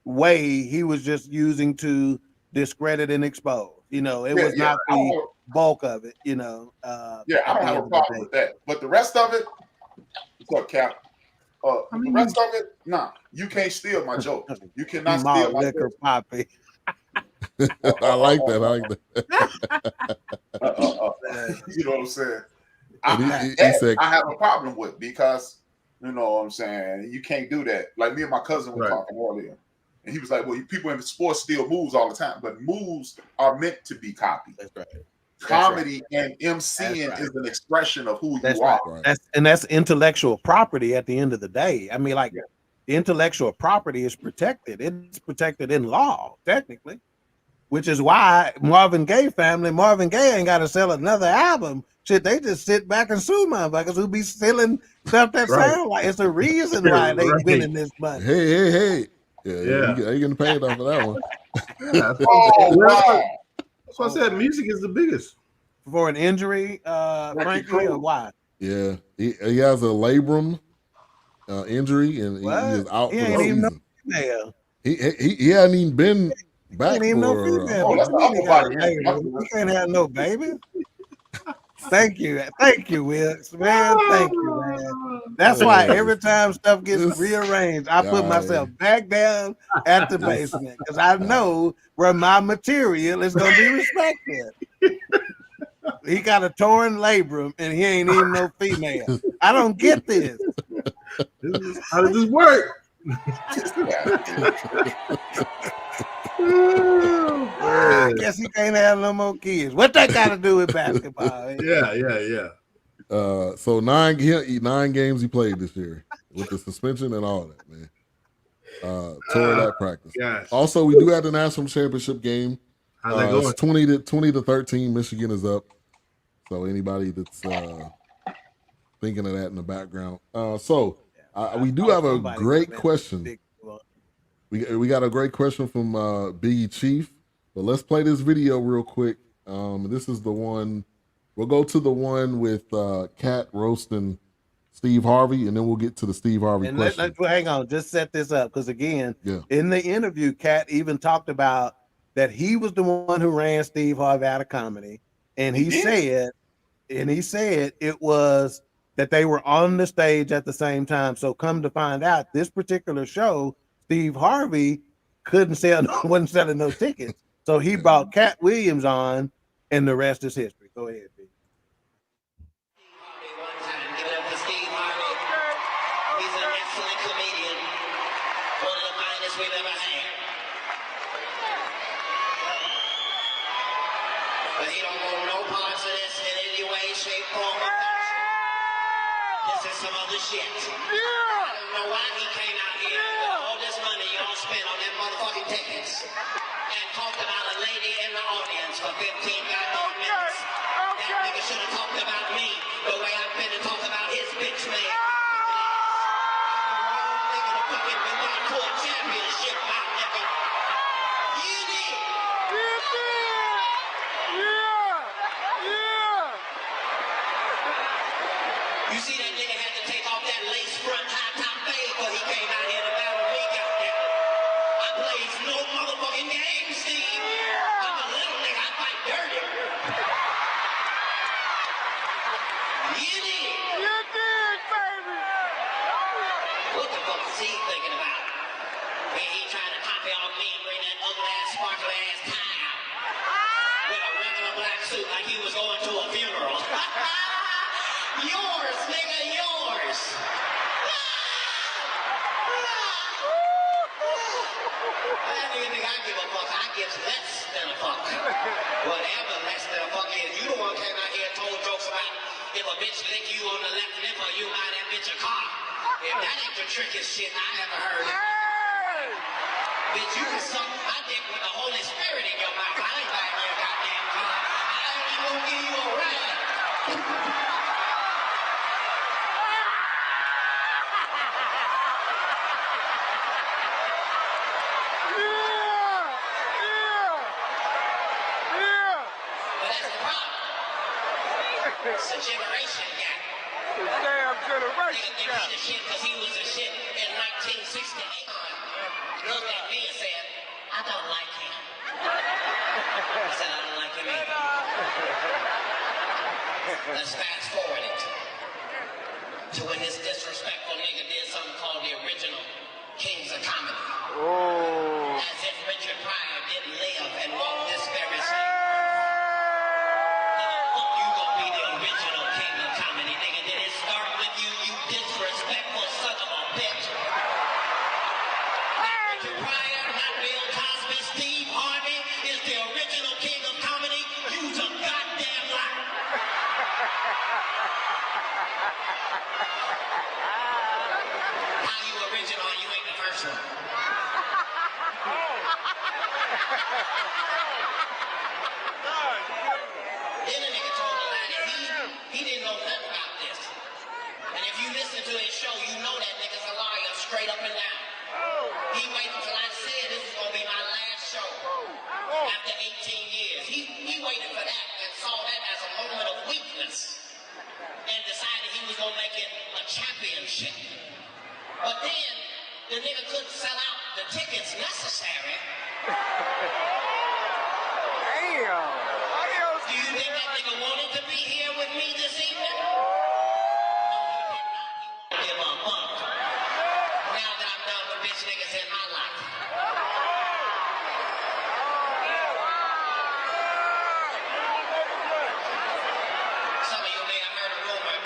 way he was just using to discredit and expose. You know, it was not the bulk of it, you know. I don't have a problem with that. But the rest of it, what's up, Cap? The rest of it, nah, you can't steal my joke. You cannot steal my liquor joke. Poppy. I like that. I like that. You know what I'm saying? He said, I have a problem with, because you know what I'm saying, you can't do that. Like me and my cousin were talking earlier, and he was like, well, people in sports steal moves all the time, but moves are meant to be copied. That's right. Comedy and MCing is an expression of who you are. Right. That's intellectual property at the end of the day. I mean, like, the intellectual property is protected. It's protected in law, technically, which is why Marvin Gaye ain't got to sell another album. Shit, they just sit back and sue motherfuckers who be selling stuff that sound like. It's a reason why they winning this money. Hey. Yeah. You getting paid off of that one. Wow. That's why I said music is the biggest. For an injury, Frankie, or why? Yeah, he has a labrum injury, and he is out for the season. He hadn't even been back for. That's the upper body. You can't have no baby. Thank you, Wilkes, man. Thank you, man. That's why every time stuff gets rearranged, I put myself back down at the basement, because I know where my material is going to be respected. He got a torn labrum, and he ain't even no female. I don't get this. How does this work? I guess he can't have no more kids. What that got to do with basketball? Yeah. So 9 games he played this year with the suspension and all that, man. Tore that practice. Gosh. Also, we do have the national championship game. How's that going? It's 20 to 13. Michigan is up. So anybody that's thinking of that in the background. We do have a great question. We got a great question from Biggie Chief. But let's play this video real quick. This is the one. We'll go to the one with Katt roasting Steve Harvey, and then we'll get to the Steve Harvey question. Hang on, just set this up, because again, in the interview, Katt even talked about that he was the one who ran Steve Harvey out of comedy, and he said it was that they were on the stage at the same time. So come to find out, this particular show, Steve Harvey wasn't selling no tickets, so he brought Katt Williams on, and the rest is history. Go ahead, B. But he don't want no parts of this in any way, shape, form, or fashion. This is some other shit. I don't know why he came out here with all this money y'all spent on them motherfucking tickets and talked about a lady in the audience for 15 goddamn minutes. That nigga should have talked about me the way I've been to talk about his bitch man. Wrong nigga to fucking win my tour championship, my nigga. You did. You see that nigga had to take off that lace front high top fade before he came out here to battle me, goddamn. I plays no motherfucking game, Steve. I'm a little nigga, I fight dirty. You did. You did, baby. What the fuck is he thinking about? He trying to copy off me and bring that ugly ass, sparkly ass tie out with a regular black suit like he was going to a funeral. Yours, nigga, yours. I don't think I give a fuck. I give less than a fuck. Whatever less than a fuck is. You the one came out here and told jokes about if a bitch lick you on the left nipple, you buy that bitch a car. If that ain't the trickiest shit I ever heard. Bitch, you can suck my dick with the Holy Spirit in your mouth. I ain't buying your goddamn car. I ain't even gonna give you a ride. It's a generation gap. Damn generation gap. He was the shit because he was the shit in 1968. looked at me and said, I don't like him. I said, I don't like him either. Let's fast forward it to when this disrespectful nigga did something called the original Kings of Comedy. Oh. As if Richard Pryor didn't live and walk this very same earth. Look, you gonna be the original King of Comedy, nigga. Did it start with you, you disrespectful son of a bitch? Richard Pryor, not Bill Cosby, Steve Harvey is the original King of Comedy. You's a goddamn liar. How you original and you ain't the first one? Then the nigga told a lie that he didn't know nothing about this. And if you listen to his show, you know that nigga's a liar straight up and down. He waited until I said this is gonna be my last show after 18 years. He waited for that and saw that as a moment of weakness and decided he was gonna make it a championship. But then the nigga couldn't sell out the tickets necessary. Damn. Do you think that nigga wanted to be here with me this evening? No, he did not. He won't give a fuck. Now that I'm done with bitch niggas in my life. Some of you may have heard a rumor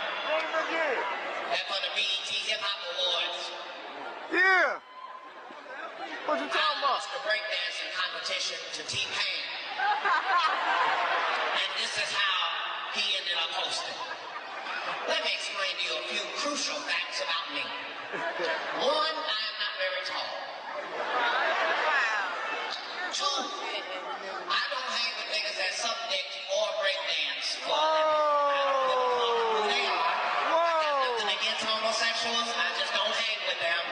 that for the BET Hip Hop Awards, Yeah. What you talking I about? lost the breakdancing competition to T-Pain. And this is how he ended up hosting. Let me explain to you a few crucial facts about me. One, I am not very tall. Two, I don't hang with niggas that suck dick or breakdance for a living. I don't give a fuck who they are. I got nothing against homosexuals. I just don't hang with them.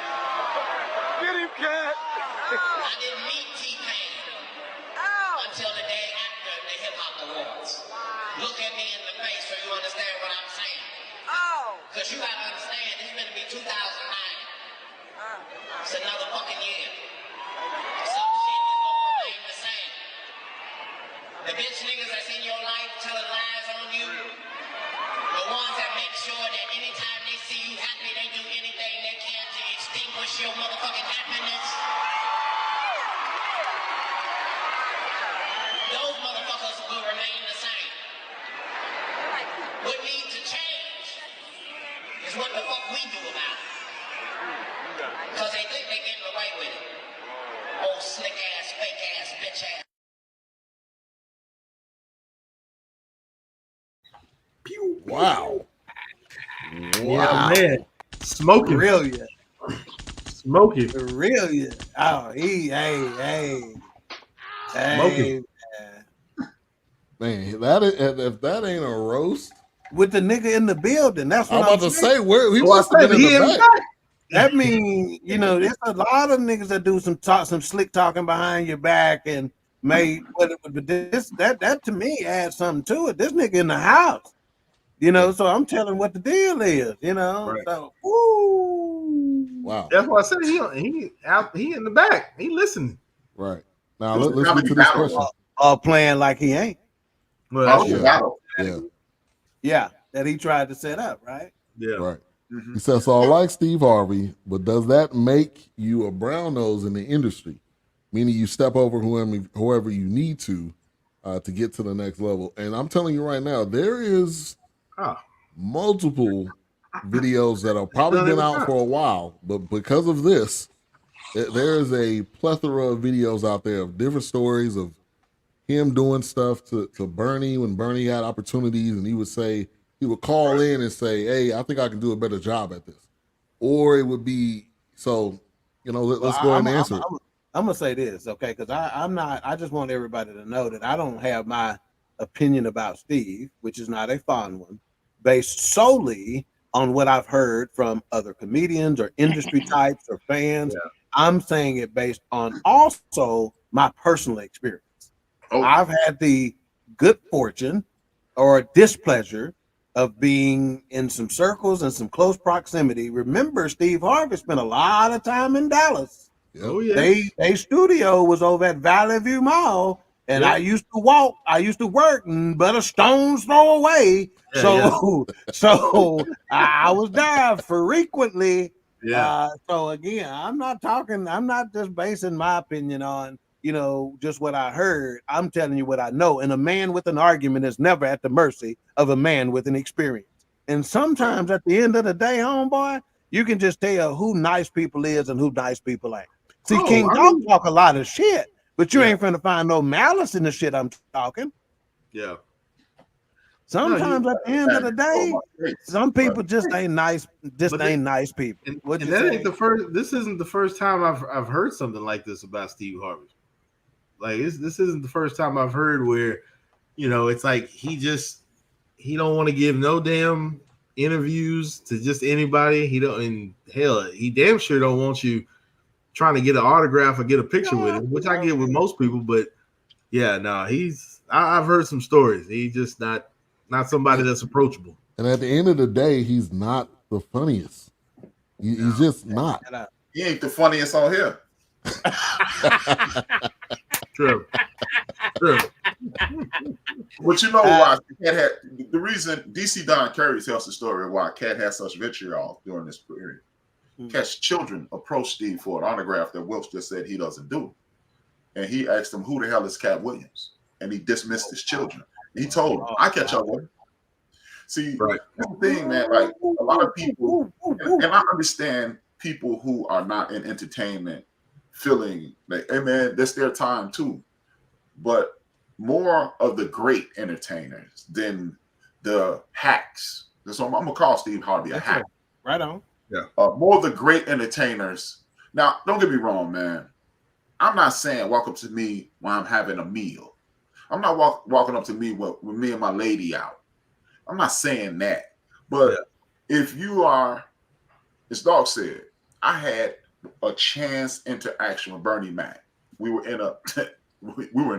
Get him, Katt. I didn't meet T-Pain until the day after the Hip Hop Awards. Look at me in the face so you understand what I'm saying. Because you gotta understand, it's gonna be 2009. It's another fucking year. Some shit is gonna remain the same. The bitch niggas that's in your life telling lies on you, the ones that make sure that anytime they see you happy, they do anything they can to extinguish your motherfucking happiness. Those motherfuckers will remain the same. What needs to change is what the fuck we do about it. Because they think they're getting away with it. Old slick ass, fake ass, bitch ass. Wow. Yeah, man. Smoking. Brilliant. Smoking. Brilliant. Oh, hey. Smoking. Man, if that ain't a roast. With the nigga in the building. That's what I'm about to saying. say, where he Oh, I must have said been he in in the the back. back. That means, there's a lot of niggas that do some slick talking behind your back and but this that to me adds something to it. This nigga in the house, so I'm telling what the deal is, Right. So woo. Wow. That's why I said he in the back. He listening. Right. Now let's get to this question. Playing like he ain't. Well, Yeah, that he tried to set up, right? Yeah. Right. Mm-hmm. He says, so I like Steve Harvey, but does that make you a brown nose in the industry? Meaning you step over whoever you need to get to the next level. And I'm telling you right now, there is multiple videos that have probably been out for a while, but because of this, there is a plethora of videos out there of different stories of him doing stuff to Bernie when Bernie had opportunities, and he would call in and say, hey, I think I can do a better job at this. Or it would be, let's go ahead and answer it. I'm gonna say this, okay? Because I just want everybody to know that I don't have my opinion about Steve, which is not a fond one, based solely on what I've heard from other comedians or industry types or fans. Yeah. I'm saying it based on also my personal experience. Oh. I've had the good fortune or displeasure of being in some circles and some close proximity. Remember, Steve Harvey spent a lot of time in Dallas. Oh yeah. They studio was over at Valley View Mall, and I used to work but a stone's throw away. So I was there frequently. So again, I'm not just basing my opinion on, just what I heard. I'm telling you what I know. And a man with an argument is never at the mercy of a man with an experience. And sometimes at the end of the day, homeboy, you can just tell who nice people is and who nice people ain't. See, King Dog talk a lot of shit, but you ain't finna find no malice in the shit I'm talking. Yeah. Sometimes at the end of the day, some people just ain't nice. Ain't nice people. And that ain't the first. This isn't the first time I've heard something like this about Steve Harvey. Like this isn't the first time I've heard where, it's like he don't want to give no damn interviews to just anybody. He don't, and hell, he damn sure don't want you trying to get an autograph or get a picture with him, which I get with most people. But yeah, no, I've heard some stories. He's just not somebody that's approachable. And at the end of the day, he's not the funniest. He's just not. He ain't the funniest on here. True. But you know why Katt had the reason DC Don Curry tells the story of why Katt had such vitriol during this period. Katt's children approached Steve for an autograph that Wilkes just said he doesn't do. And he asked him, who the hell is Katt Williams? And he dismissed his children. He told him, I catch up with him. See, that's the thing, man. Like a lot of people, and I understand people who are not in entertainment feeling like, hey man, that's their time too. But more of the great entertainers than the hacks. So I'm gonna call Steve Harvey a hack. Right on. Yeah. More of the great entertainers. Now, don't get me wrong, man. I'm not saying walk up to me while I'm having a meal. I'm not walking up to me with me and my lady out. I'm not saying that. But if you are, as Dog said, I had a chance interaction with Bernie Mac. We were in a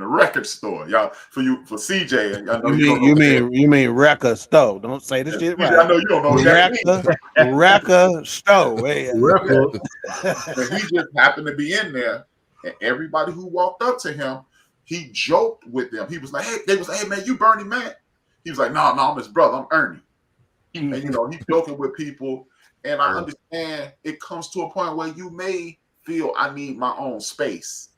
record store, y'all. For CJ, I know you mean record store. Don't say the shit right. I know you don't know what that means. Record store. And he just happened to be in there, and everybody who walked up to him, he joked with them. He was like, hey man, you Bernie Mac? He was like, no, I'm his brother. I'm Ernie. And he's joking with people. And I understand it comes to a point where you may feel I need my own space.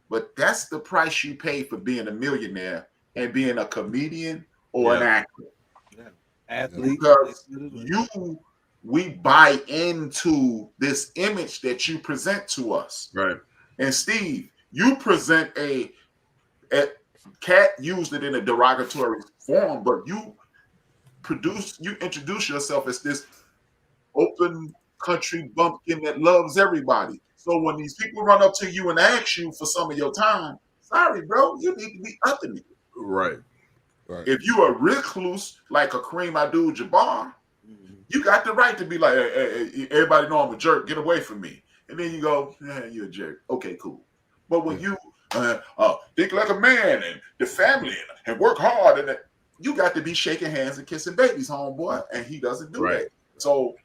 But that's the price you pay for being a millionaire and being a comedian or an actor. Athlete. Because we buy into this image that you present to us. Right. And Steve, you present Katt used it in a derogatory form, but you introduce yourself as this open country bumpkin that loves everybody. So when these people run up to you and ask you for some of your time, sorry, bro, you need to be up in it. Right. If you are recluse like a Kareem Abdul-Jabbar, you got the right to be like, hey, everybody know I'm a jerk. Get away from me. And then you go, you're a jerk. Okay, cool. But when you think like a man and the family and work hard, and you got to be shaking hands and kissing babies, homeboy, and he doesn't do that. So,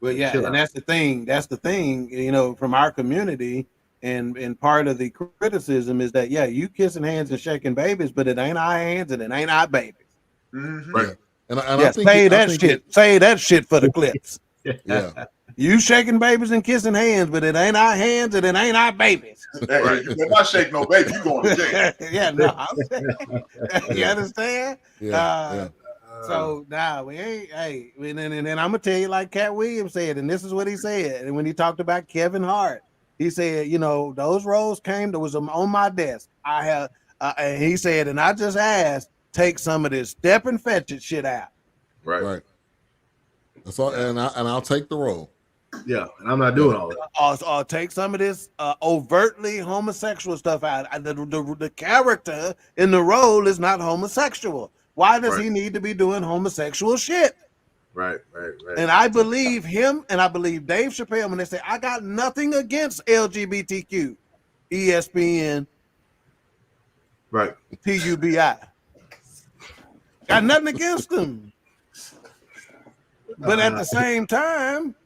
well, and that's the thing. That's the thing. From our community, and part of the criticism is that you kissing hands and shaking babies, but it ain't our hands and it ain't our babies. Mm-hmm. Right. And I think say that shit for the clips. Yeah. You shaking babies and kissing hands, but it ain't our hands and it ain't our babies. Hey, you better not shake no baby. You going to jail. You understand? Yeah. So now we ain't. Hey, and I'm gonna tell you like Katt Williams said, and this is what he said. And when he talked about Kevin Hart, he said, those roles that was on my desk. I have, and he said, and I just asked, take some of this step and fetch it shit out. Right. That's all, and I'll take the role. Yeah, and I'm not doing all that. Or take some of this overtly homosexual stuff out. The character in the role is not homosexual. Why does he need to be doing homosexual shit? Right. And I believe him, and I believe Dave Chappelle when they say, I got nothing against LGBTQ, ESPN, right, TUBI. Got nothing against them. But at the same time,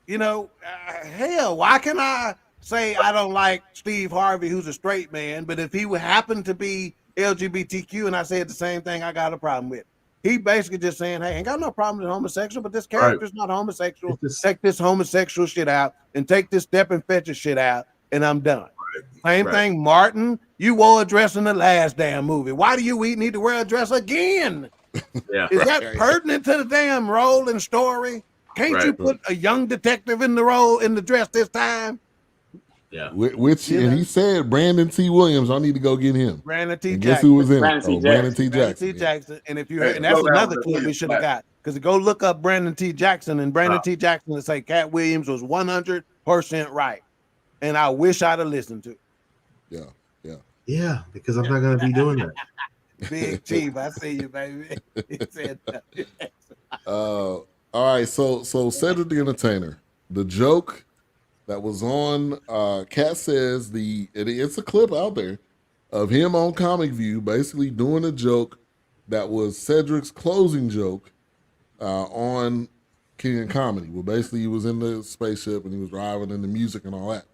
hell, why can I say I don't like Steve Harvey, who's a straight man, but if he would happen to be LGBTQ and I said the same thing, I got a problem with it. He basically just saying, hey, ain't got no problem with homosexual, but this character's not homosexual. Take this homosexual shit out and take this step and fetcher shit out, and I'm done. Same thing, Martin. You wore a dress in the last damn movie. Why do you need to wear a dress again? Yeah. Is that pertinent to the damn role and story? Can't you put a young detective in the role in the dress this time? Yeah. Which and he said Brandon T. Williams. I need to go get him. Brandon T. And Jackson. guess who was in Brandon it? T. Brandon Jackson. T. Brandon Jackson. T. Jackson. And if you Hey, heard, and that's slow down another with clip we Williams, should have Matt. got. Because go look up Brandon T. Jackson and Brandon T. Jackson and say Katt Williams was 100% right. And I wish I'd have listened to it. Yeah, because I'm not gonna be doing that. Big Chief, I see you, baby. He said All right, so Cedric the Entertainer, the joke that was on Katt says it's a clip out there of him on Comic View basically doing a joke that was Cedric's closing joke on King of Comedy, where basically he was in the spaceship and he was driving and the music and all that.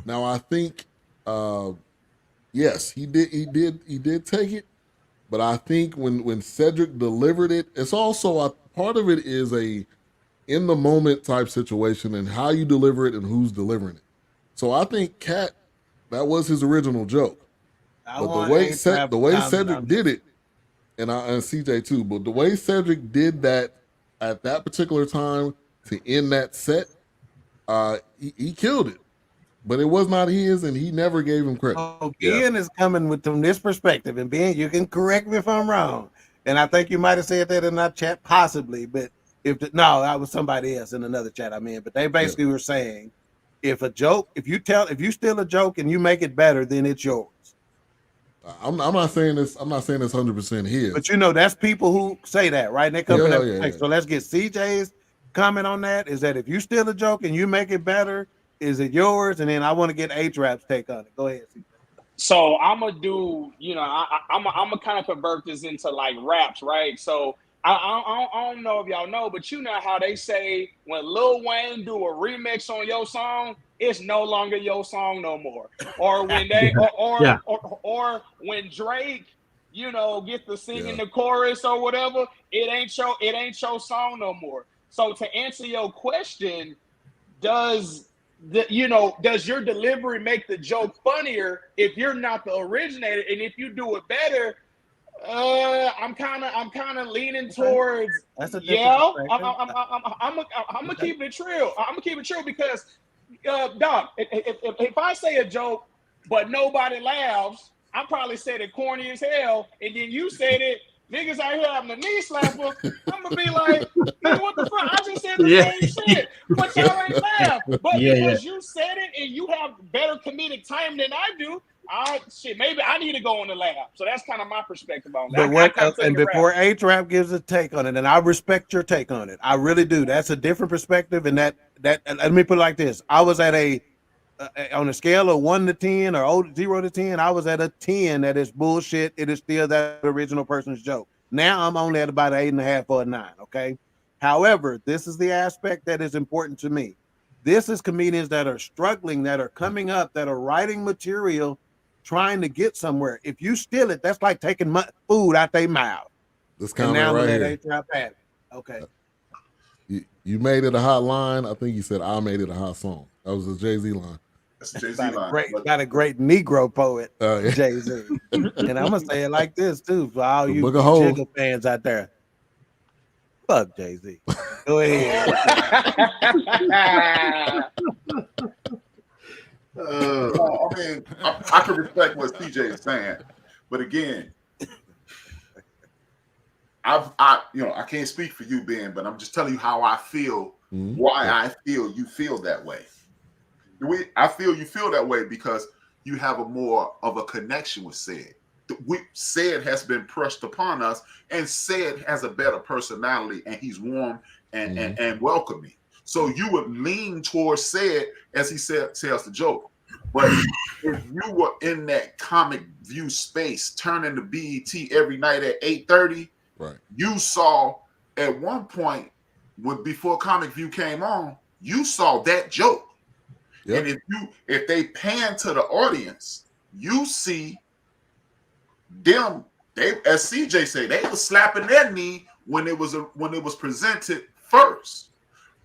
Now I think yes, he did take it, but I think when Cedric delivered it, it's also a part of it is a in the moment type situation and how you deliver it and who's delivering it. So I think Katt, that was his original joke. But the way Cedric did it, and CJ too, but the way Cedric did that at that particular time to end that set, he killed it. But it was not his, and he never gave him credit. Oh, Ben is coming from this perspective, and Ben, you can correct me if I'm wrong. And I think you might have said that in that chat, possibly. But that was somebody else in another chat I'm in. But they basically were saying, if you steal a joke and you make it better, then it's yours. I'm not saying this. I'm not saying it's 100% his. But that's people who say that, right? And they come Yeah. So let's get CJ's comment on that. Is that if you steal a joke and you make it better, is it yours? And then I want to get H-Rap's take on it. Go ahead, CJ. So I'm gonna do, I'm gonna kind of convert this into like raps, right? So I don't know if y'all know, but you know how they say when Lil Wayne do a remix on your song, it's no longer your song no more. Or when they or when Drake, get to singing the chorus or whatever, it ain't your song no more. So to answer your question, does your delivery make the joke funnier if you're not the originator? And if you do it better, I'm kind of leaning towards I'm gonna keep it real. I'm gonna keep it true because dog, if I say a joke but nobody laughs, I probably said it corny as hell, and then you said it, niggas out here having a knee slapper, I'm gonna be like, man, what the fuck? I just said the same shit, but y'all ain't laugh. But because you said it and you have better comedic time than I do, maybe I need to go on the lab. So that's kind of my perspective on that. And before H-Rap gives a take on it, and I respect your take on it, I really do. That's a different perspective, and that let me put it like this: I was at on a scale of 1 to 10 or 0 to 10, I was at a 10. That is bullshit. It is still that original person's joke. Now I'm only at about an 8.5 or a 9. Okay. However, this is the aspect that is important to me. This is comedians that are struggling, that are coming up, that are writing material, trying to get somewhere. If you steal it, that's like taking food out their mouth. This comment right here. Okay. You made it a hot line. I think you said I made it a hot song. That was a Jay-Z line. That's a Jay-Z line. Got a great Negro poet, Jay-Z. And I'm gonna say it like this too for all you Jigga fans out there. Fuck Jay-Z. Go ahead. I can respect what CJ is saying, but again, I can't speak for you, Ben, but I'm just telling you how I feel, why I feel you feel that way. I feel you feel that way because you have a more of a connection with Ced. Ced has been pressed upon us, and Ced has a better personality, and he's warm and welcoming. So you would lean towards Ced as he tells the joke. But if you were in that Comic View space, turning the BET every night at 8:30, right, you saw at one point, before Comic View came on, you saw that joke. Yep. And if they pan to the audience, you see them. They, as CJ said, they were slapping their knee when it was presented first.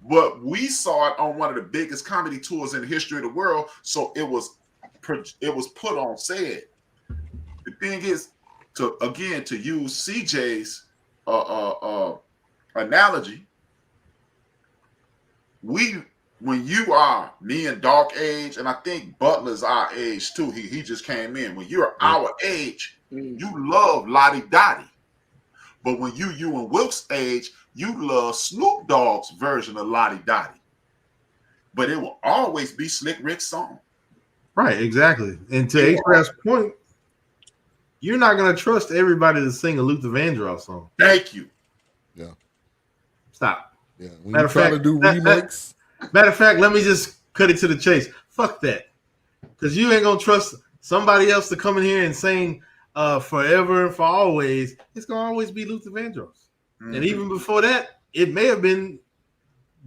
But we saw it on one of the biggest comedy tours in the history of the world, so it was put on said. The thing is, to use CJ's analogy, when you are me and Dark age, and I think Butler's our age too. He just came in. When you're our age, you love Lottie Dottie. But when you and Wilkes' age, you love Snoop Dogg's version of Lottie Dottie. But it will always be Slick Rick's song. Right, exactly. And to H-Rap's point, you're not going to trust everybody to sing a Luther Vandross song. Thank you. Yeah. Stop. Yeah. When you try to do remakes. Matter of fact, let me just cut it to the chase. Fuck that. Because you ain't going to trust somebody else to come in here and sing Forever and for Always. It's going to always be Luther Vandross. Mm-hmm. And even before that, it may have been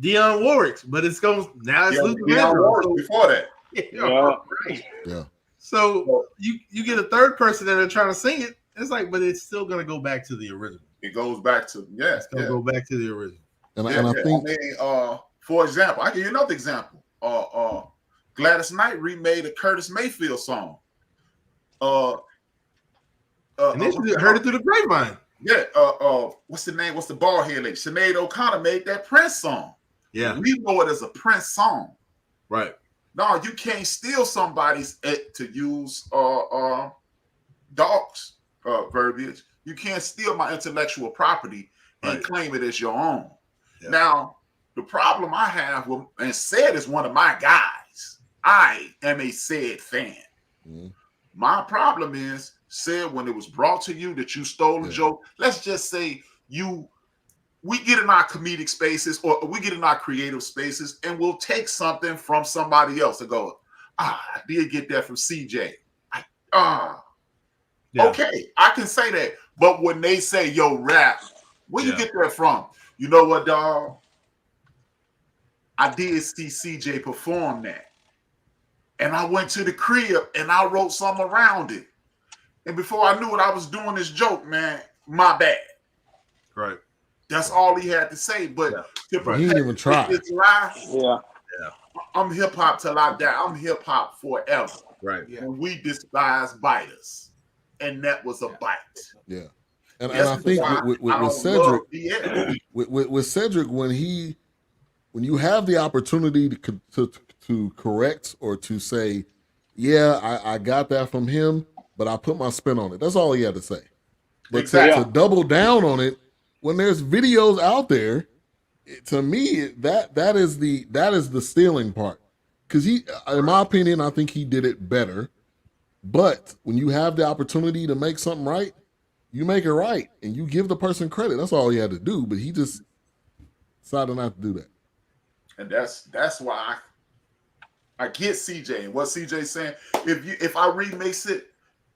Dionne Warwick's, but it's going now it's Luther Vandross. Before that. Right. Yeah. So you get a third person that are trying to sing it. It's like, but it's still going to go back to the original. It goes back to It's going to go back to the original. And I think, for example, I give you another example. Gladys Knight remade a Curtis Mayfield song. And then she heard it through the grapevine. Yeah. What's the name? What's the bald head lady? Sinead O'Connor made that Prince song. Yeah. We know it as a Prince song. Right. No, you can't steal somebody's, to use Dog's verbiage. You can't steal my intellectual property and claim it as your own. Yeah. Now, the problem I have with, and Said is one of my guys. I am a Said fan. Mm-hmm. My problem is, Said, when it was brought to you that you stole a joke, let's just say we get in our comedic spaces or we get in our creative spaces and we'll take something from somebody else and go, I did get that from CJ. Okay, I can say that. But when they say, yo, rap, where you get that from? You know what, dog? I did see CJ perform that. And I went to the crib and I wrote something around it. And before I knew it, I was doing this joke, man. My bad. Right. That's all he had to say. But he didn't even try. I'm hip hop till I die. I'm hip hop forever. Right. Yeah. And we despise biters. And that was a bite. Yeah. And I think with Cedric, with Cedric, when you have the opportunity to correct or to say, yeah, I got that from him, but I put my spin on it. That's all he had to say. But to double down on it, when there's videos out there, to me, that is the stealing part. Because he, in my opinion, I think he did it better. But when you have the opportunity to make something right, you make it right, and you give the person credit. That's all he had to do. But he just decided not to do that. And that's why I get CJ and what CJ's saying. If I remix it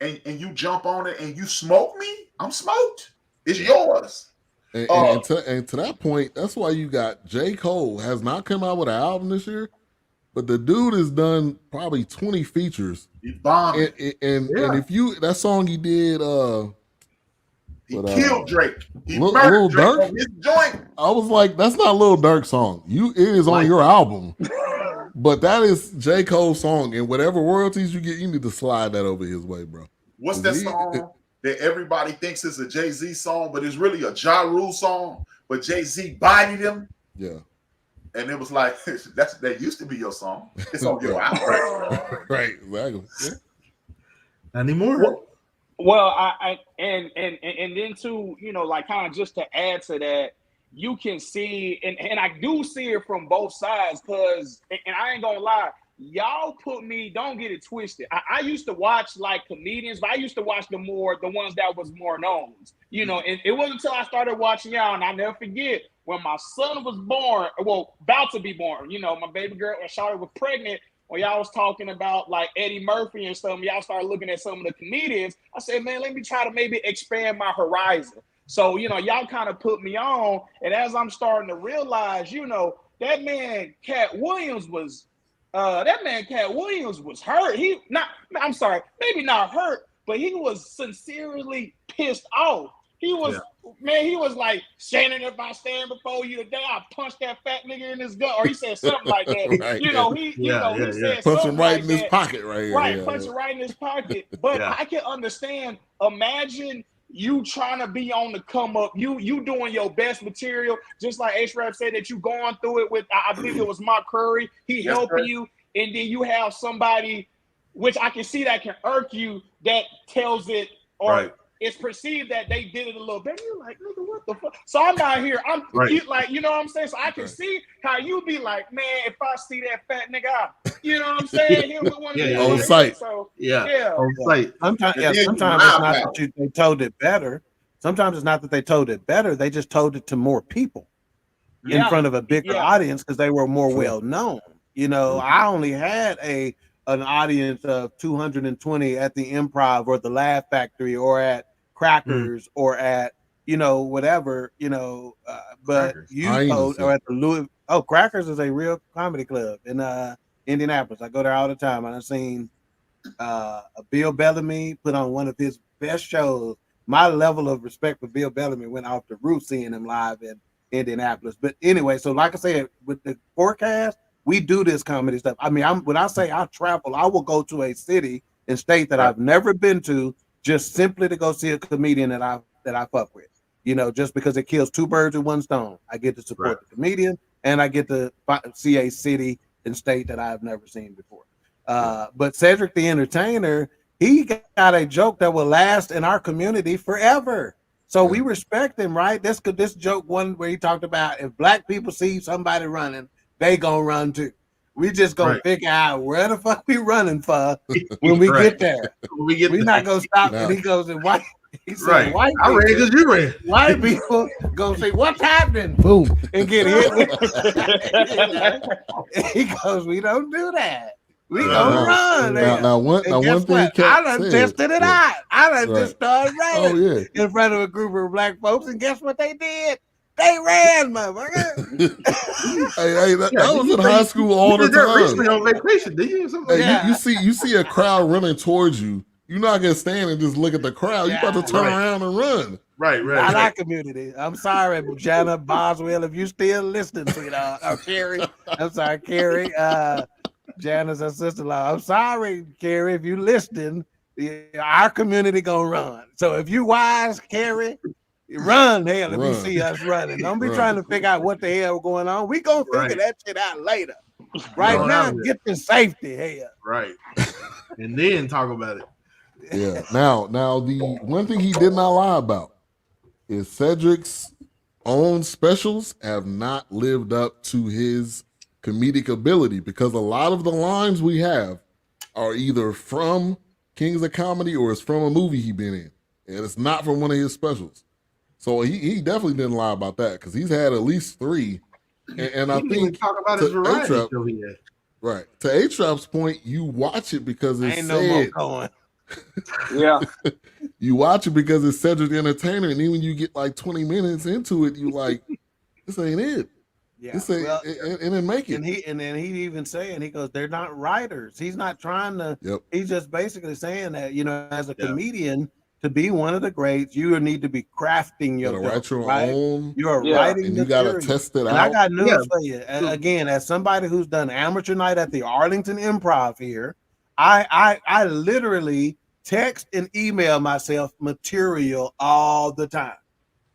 and you jump on it and you smoke me, I'm smoked. It's yours. And to that point, that's why you got J. Cole has not come out with an album this year, but the dude has done probably 20 features. He bombed. And if that song he did, he killed Drake. He murdered Drake on his joint. I was like, that's not Lil Durk's song. It is on your album. But that is J. Cole's song, and whatever royalties you get, you need to slide that over his way, bro. What's that song that everybody thinks is a Jay-Z song, but it's really a Ja Rule song, but Jay-Z bodied him? Yeah. And it was like, that used to be your song. It's on your album. Right, exactly. Yeah. Not anymore. Well, I and then too, like kind of just to add to that, you can see, and I do see it from both sides, because, and I ain't gonna lie, y'all don't get it twisted. I used to watch like comedians, but I used to watch the ones that was more known. And it wasn't until I started watching y'all, and I'll never forget when my son was born, about to be born, my baby girl, Sharpe, was pregnant, when y'all was talking about like Eddie Murphy and stuff, y'all started looking at some of the comedians. I said, man, let me try to maybe expand my horizon. So, y'all kind of put me on. And as I'm starting to realize, that man, Katt Williams, was that man Katt Williams was hurt. I'm sorry, maybe not hurt, but he was sincerely pissed off. He was, man, he was like, Shannon, if I stand before you today, I'll punch that fat nigga in his gut. Or he said something like that. Right, he said punch something him right like in his that. pocket right here. Right, punch him right in his pocket. But I can understand, imagine you trying to be on the come up, you doing your best material, just like H-Rap said that you going through it with, I believe it was Mark Curry, he helping you, and then you have somebody, which I can see that can irk you, that tells it, or it's perceived that they did it a little bit. You're like, nigga, what the fuck? So I'm not here. You know what I'm saying? So I can see how you be like, man, if I see that fat nigga, you know what I'm saying? He'll want to be on site. So on site. Sometimes it's not that they told it better. Sometimes it's not that they told it better. They just told it to more people in front of a bigger audience because they were more well known. You know, I only had an audience of 220 at the Improv or the Laugh Factory or at Crackers or at, you know, whatever, you know, but Crackers. You told, or at the Louis, Crackers is a real comedy club in Indianapolis. I go there all the time. I've seen Bill Bellamy put on one of his best shows. My level of respect for Bill Bellamy went off the roof seeing him live in Indianapolis. But anyway, so like I said, with the Fourcast, we do this comedy stuff. I mean, when I say I travel, I will go to a city and state that I've never been to just simply to go see a comedian that I fuck with. You know, just because it kills two birds with one stone. I get to support the comedian and I get to see a city and state that I've never seen before. But Cedric the Entertainer, he got a joke that will last in our community forever. So we respect him, right? This joke one where he talked about if black people see somebody running, they gonna run too. We just gonna figure out where the fuck we running for when we get there. We're not gonna stop. And he goes, and white. He said, white people, I ran because you ran. White people gonna say, "What's happening?" Boom, and get hit with. He goes, "We don't do that. We gonna run." Now one thing I done tested it out. I done just started running in front of a group of black folks, and guess what they did? They ran, motherfucker. That was in high school all the time. Recently on vacation, did you? You see a crowd running towards you. You're not gonna stand and just look at the crowd. You about to turn around and run. Right. Not our community. I'm sorry, Jana Boswell, if you still listening, sweetheart. Oh, Carrie. I'm sorry, Carrie. Jana's her sister-in-law. I'm sorry, Carrie, if you listening. Our community gonna run. So if you wise, Carrie. Run, hell, if you see us running. Don't be trying to figure out what the hell going on. We gonna figure that shit out later. Right now, get the safety, hell. Right. And then talk about it. Yeah. Now the one thing he did not lie about is Cedric's own specials have not lived up to his comedic ability because a lot of the lines we have are either from Kings of Comedy or it's from a movie he been in. And it's not from one of his specials. So he definitely didn't lie about that because he's had at least 3. And I think talk about his variety show he had. Right. To A-Trap's point, you watch it because it's ain't no more going. Yeah. You watch it because it's Cedric the Entertainer, and then when you get like 20 minutes into it, you like, this ain't it. Yeah. This ain't, and then make it. And then he even saying, he goes, they're not writers. He's not trying to, he's just basically saying that, you know, as a comedian, to be one of the greats, you need to be crafting your write your own. You're writing, and you got to test it out. I got news for you. Again, as somebody who's done amateur night at the Arlington Improv here, I literally text and email myself material all the time,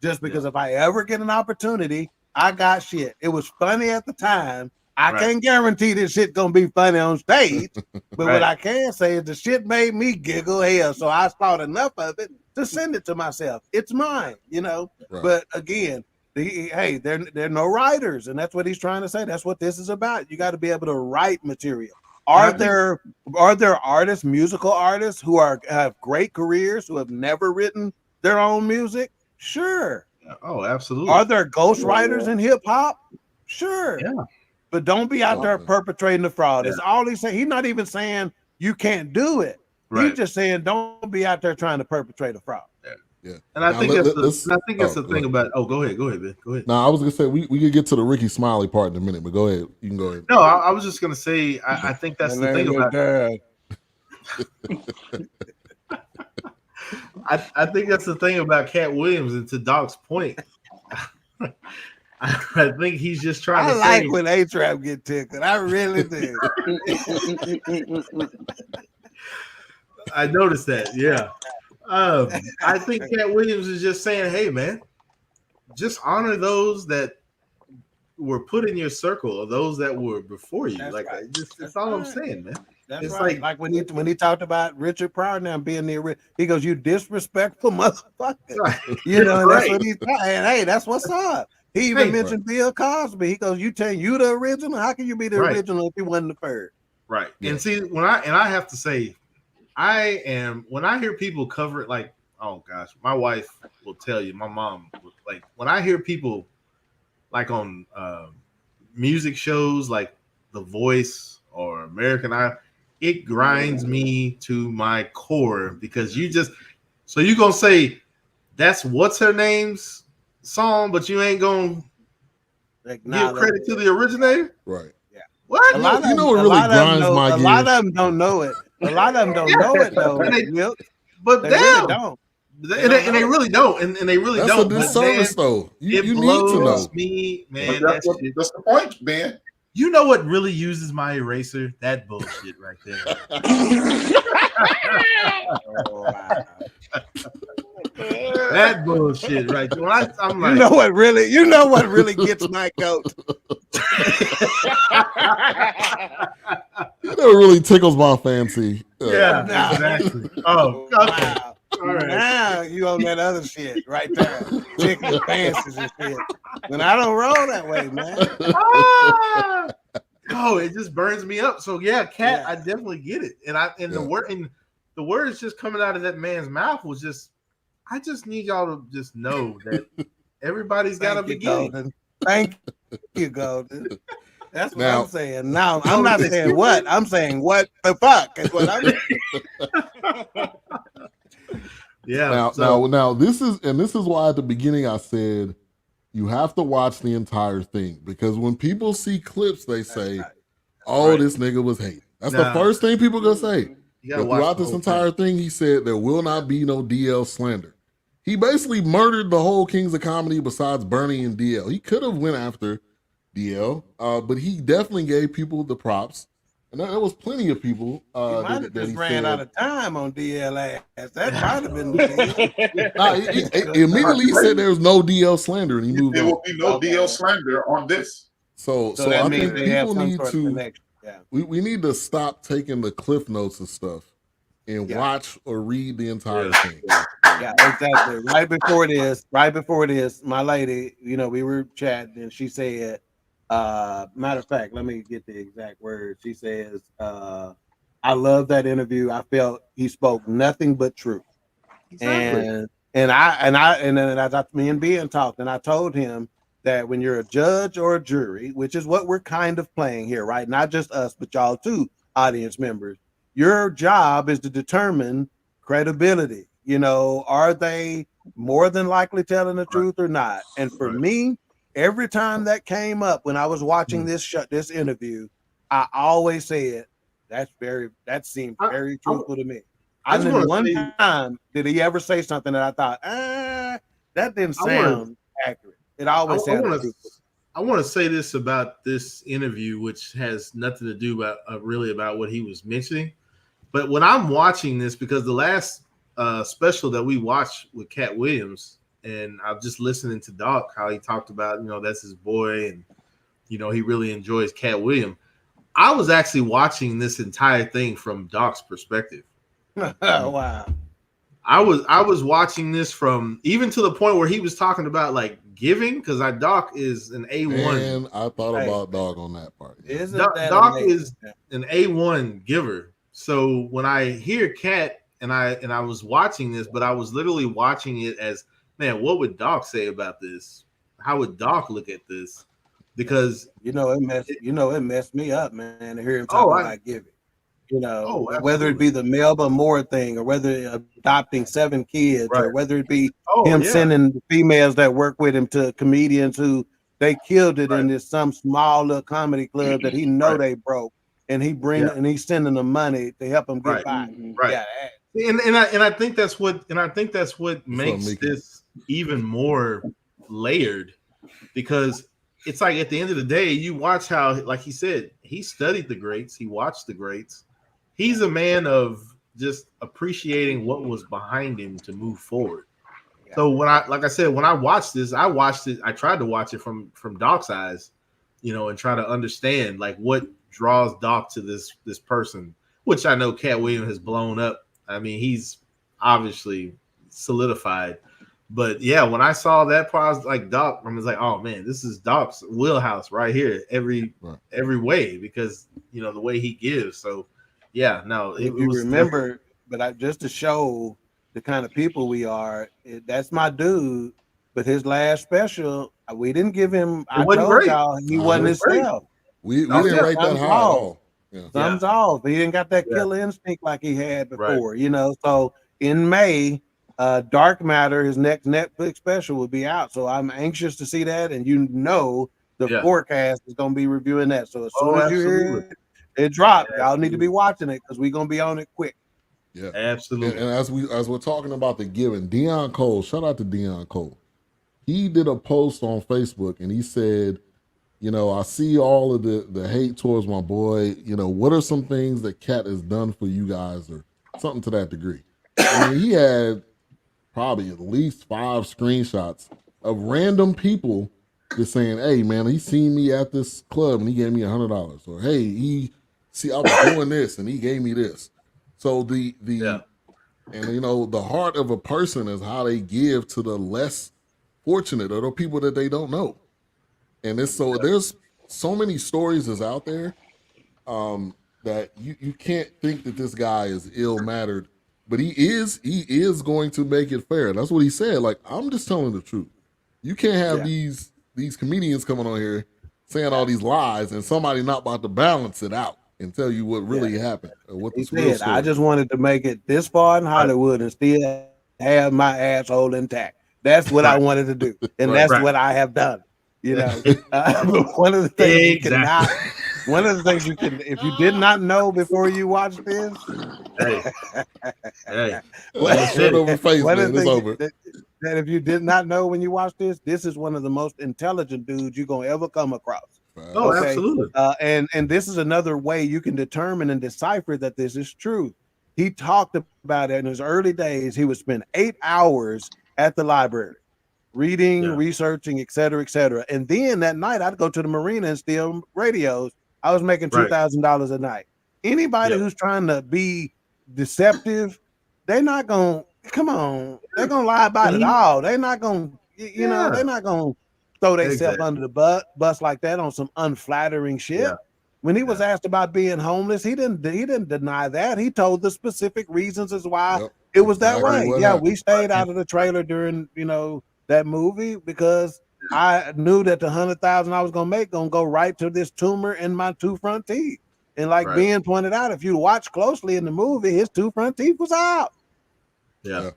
just because if I ever get an opportunity, I got shit. It was funny at the time. I can't guarantee this shit gonna be funny on stage, but what I can say is the shit made me giggle hell. So I thought enough of it to send it to myself. It's mine, you know. But again, they're no writers, and that's what he's trying to say. That's what this is about. You got to be able to write material. Are there artists, musical artists who have great careers who have never written their own music? Sure. Oh, absolutely. Are there ghostwriters in hip hop? Sure. Yeah. But don't be out there perpetrating the fraud. It's all he's saying. He's not even saying you can't do it. He's just saying don't be out there trying to perpetrate a fraud. Yeah. And I Now, think that's the thing ahead. about. Oh, go ahead, Ben. Go ahead. No, I was gonna say we could get to the Ricky Smiley part in a minute, but go ahead. You can go ahead. No, I was just gonna say I think that's the thing about. I think that's the thing about Katt Williams, and to Doc's point, I think he's just trying to like say, when A-Trap get tickled. I really do. I noticed that. Yeah. I think Katt Williams is just saying, hey, man, just honor those that were put in your circle or those that were before you. That's like, right. that's all I'm saying, man. That's it's right. Like when he talked about Richard Pryor now being the he goes, "You disrespectful motherfucker." Right. You know, and Right. that's what he's saying. Hey, that's what's up. He even mentioned Bill Cosby. He goes, "You the original? How can you be the original if you wasn't the first?" Right. Yeah. And see, when I have to say, when I hear people cover it, like, oh gosh, my wife will tell you, my mom will, like, when I hear people like on music shows like The Voice or American Idol, it grinds me to my core because you're gonna say that's what's her name's song, but you ain't gonna give credit to the originator, right? Yeah. What? You know what really grinds my gears? A lot of them don't know it. A lot of them don't know it though. But they damn, really don't. And they really don't. And they really that's don't. That's a disservice, though. You need to know. Me, man. That's the point, man. You know what really uses my eraser? That bullshit right there. Oh, wow. That bullshit right there. I'm like, you know what really gets my goat. That really tickles my fancy. Yeah, exactly. Oh, okay. Wow. All right. Now you on that other shit right there. Tickling fancies and shit. When I don't roll that way, man. Oh, it just burns me up. So yeah, Katt, I definitely get it. And the words just coming out of that man's mouth was just, I just need y'all to just know that everybody's got a beginning. Golden. Thank you, Golden. That's what I'm saying. Now I'm not saying what. I'm saying what the fuck is what I'm Yeah. Now this is why at the beginning I said you have to watch the entire thing, because when people see clips, they say, this nigga was hating. That's the first thing people gonna say. But throughout this entire thing, he said there will not be no DL slander. He basically murdered the whole Kings of Comedy besides Bernie and DL. He could have went after DL, but he definitely gave people the props. And there was plenty of people that he ran out of time on DL ass. That might have been the he immediately said there was no DL slander, and he moved on. There will be no DL slander on this. So I think people need to we need to stop taking the cliff notes and stuff and watch or read the entire thing. Yeah, exactly. Right before this, my lady, we were chatting and she said, matter of fact, let me get the exact words. She says, I love that interview. I felt he spoke nothing but truth. Exactly. And then as me and Ben talked, and I told him that when you're a judge or a jury, which is what we're kind of playing here, right? Not just us, but y'all too, audience members. Your job is to determine credibility. Are they more than likely telling the truth or not? And for me, every time that came up when I was watching this interview, I always said that seemed very truthful to me. I didn't one time did he ever say something that I thought, that didn't sound accurate. It always sounded truthful. I want to say this about this interview, which has nothing to do about what he was mentioning. But when I'm watching this, because the last special that we watched with Katt Williams, and I'm just listening to Doc, how he talked about, that's his boy, and, he really enjoys Katt Williams. I was actually watching this entire thing from Doc's perspective. Wow. I was watching this from even to the point where he was talking about like giving, because our Doc is an A1. And I thought about Doc on that part. Doc is an A1 giver. So when I hear Katt and I was watching this, but I was literally watching it as, man, what would Doc say about this? How would Doc look at this? Because it messed me up, man, to hear him talk about giving. You know, whether it be the Melba Moore thing, or whether adopting 7 kids, or whether it be him sending the females that work with him to comedians who they killed it in this some small little comedy club that he know they broke, and he's sending them money to help them get by. Right. Yeah. And I think that's what makes this even more layered, because it's like at the end of the day, you watch how, like he said, he studied the greats, he watched the greats. He's a man of just appreciating what was behind him to move forward. Yeah. So when I watched this, I tried to watch it from Doc's eyes, you know, and try to understand like what draws Doc to this person, which I know Katt Williams has blown up. I mean, he's obviously solidified. But yeah, when I saw that part, I was like, Doc, I was like, oh man, this is Doc's wheelhouse right here, every way, because you know the way he gives. So yeah, no, if you remember, but just to show the kind of people we are, that's my dude. But his last special, we didn't give him. I told y'all he wasn't himself. We didn't rate that high at all. Thumbs off. He didn't got that killer instinct like he had before, you know. So in May, Dark Matter, his next Netflix special, will be out. So I'm anxious to see that, and you know the Fourcast is going to be reviewing that. So as soon as you hear it drop, y'all need to be watching it because we're going to be on it quick. Yeah, absolutely. And as we're talking about the giving, Deion Cole, shout out to Deion Cole. He did a post on Facebook and he said, you know, I see all of the hate towards my boy. You know, what are some things that Katt has done for you guys, or something to that degree? I mean, he had probably at least 5 screenshots of random people just saying, hey man, he seen me at this club and he gave me $100, or hey, I was doing this and he gave me this. So and you know, the heart of a person is how they give to the less fortunate or the people that they don't know. And there's so many stories that's out there that you can't think that this guy is ill-mannered, but he is going to make it fair. That's what he said. Like, I'm just telling the truth. You can't have these comedians coming on here saying all these lies and somebody not about to balance it out and tell you what really happened or what the real story. I just wanted to make it this far in Hollywood and still have my asshole intact. That's what I wanted to do, and that's what I have done. You know, one of the things you can, if you did not know before you watched this, that if you did not know when you watched this is one of the most intelligent dudes you're gonna ever come across. Oh, absolutely. And this is another way you can determine and decipher that this is true. He talked about it in his early days. He would spend 8 hours at the library reading, researching, et cetera, and then that night I'd go to the marina and steal radios. I was making $2,000 a night. Anybody who's trying to be deceptive, they're not gonna they're gonna lie about it all. They're not gonna, you know, they're not gonna throw themselves under the bus like that on some unflattering shit. When he was asked about being homeless, he didn't deny that. He told the specific reasons as why it was that way. We stayed out of the trailer during, you know, that movie because I knew that the $100,000 I was gonna go right to this tumor in my 2 front teeth. And like Ben pointed out, if you watch closely in the movie, his 2 front teeth was out. And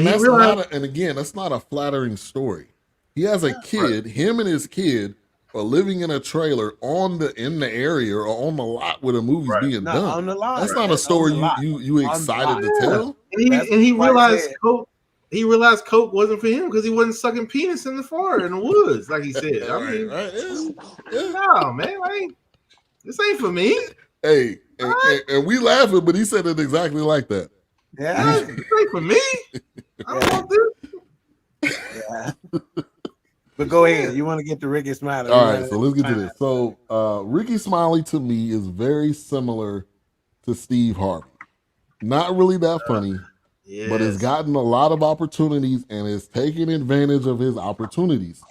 that's that's not a flattering story. He has a kid. Him and his kid are living in a trailer in the area or on the lot where the movie's being done. On the lot. That's not a story you excited to tell. And he realized coke wasn't for him because he wasn't sucking penis in the forest in the woods, like he said. No, man, this ain't for me. Hey, and we laughing, but he said it exactly like that. Yeah, this ain't for me. I don't want this. But go ahead. You want to get to Ricky Smiley? All right, so let's get to this. So Ricky Smiley to me is very similar to Steve Harvey. Not really that funny. But has gotten a lot of opportunities and is taking advantage of his opportunities.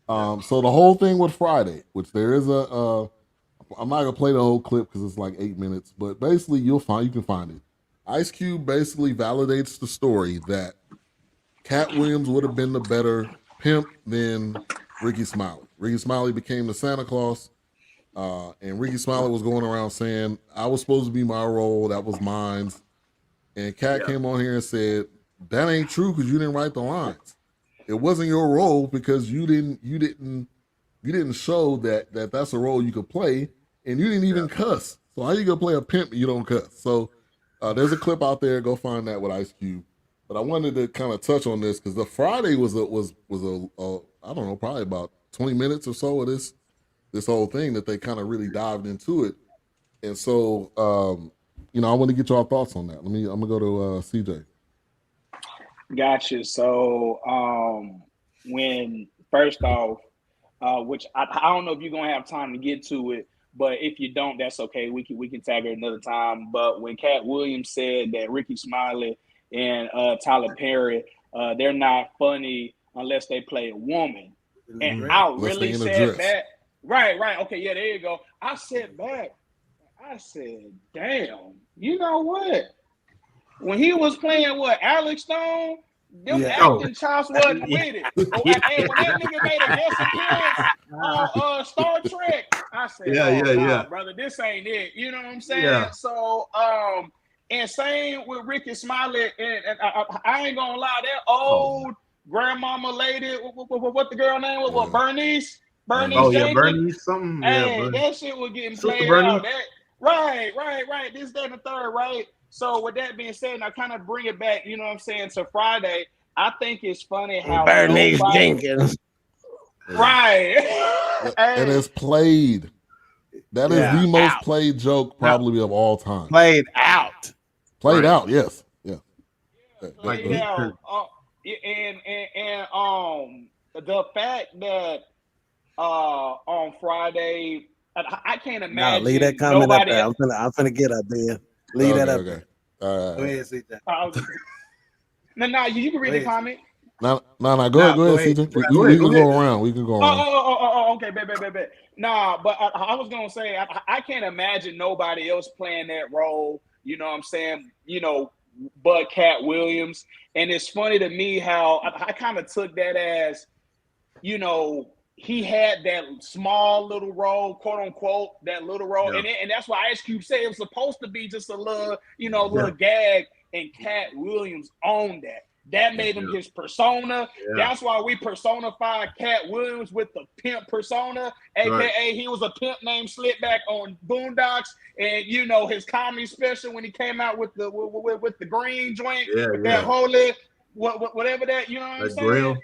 So the whole thing with Friday, which there is I'm not gonna play the whole clip because it's like 8 minutes, but basically you can find it. Ice Cube basically validates the story that Katt Williams would have been the better pimp than Ricky Smiley. Ricky Smiley became the Santa Claus. And Ricky Smiley was going around saying, I was supposed to be my role, that was mine. And Katt came on here and said, that ain't true because you didn't write the lines. It wasn't your role because you didn't show that that's a role you could play, and you didn't even cuss. So how you gonna play a pimp and you don't cuss? So there's a clip out there. Go find that with Ice Cube. But I wanted to kind of touch on this because the Friday was a I don't know, probably about 20 minutes or so of this whole thing that they kind of really dived into it. And so I want to get y'all thoughts on that. I'm gonna go to CJ. Gotcha. So when first off, which I don't know if you're gonna have time to get to it, but if you don't, that's okay. We can tag it another time. But when Katt Williams said that Ricky Smiley and Tyler Perry, they're not funny unless they play a woman, and I really said that. Right. Okay, yeah, there you go. I said back. I said, damn. You know what? When he was playing Alex Stone, them acting chops wasn't with it. And when that nigga made a guest appearance on Star Trek, I said, brother, this ain't it. You know what I'm saying? Yeah. So, and same with Ricky Smiley, and I ain't gonna lie, that old grandmama lady, what the girl name was? Bernice Jenkins. Bernice something. Hey, that shit was getting played out. Right. This, that, and the third, right? So with that being said, and I kind of bring it back, you know what I'm saying, to Friday, I think it's funny how Bernice Jenkins. Right. And it's played. That is the most played joke probably of all time. Played out, yes. Yeah. And the fact that on Friday, I can't imagine. No, leave that comment up there. I'm finna get up there. Leave that up there. Go ahead, CJ. No, you can read the comment. No. Go ahead, CJ. We can go around. We can go around. Oh, okay, bet. Nah, but I was gonna say I can't imagine nobody else playing that role. You know what I'm saying? But Katt Williams, and it's funny to me how I kind of took that as, he had that small little role, quote unquote, that little role, and that's why Ice Cube said it was supposed to be just a little, little gag, and Katt Williams owned that. That made him his persona. Yeah. That's why we personified Katt Williams with the pimp persona, aka he was a pimp named Slipback on Boondocks, and his comedy special when he came out with the green joint, that holy whatever that, you know what I'm saying? Grail.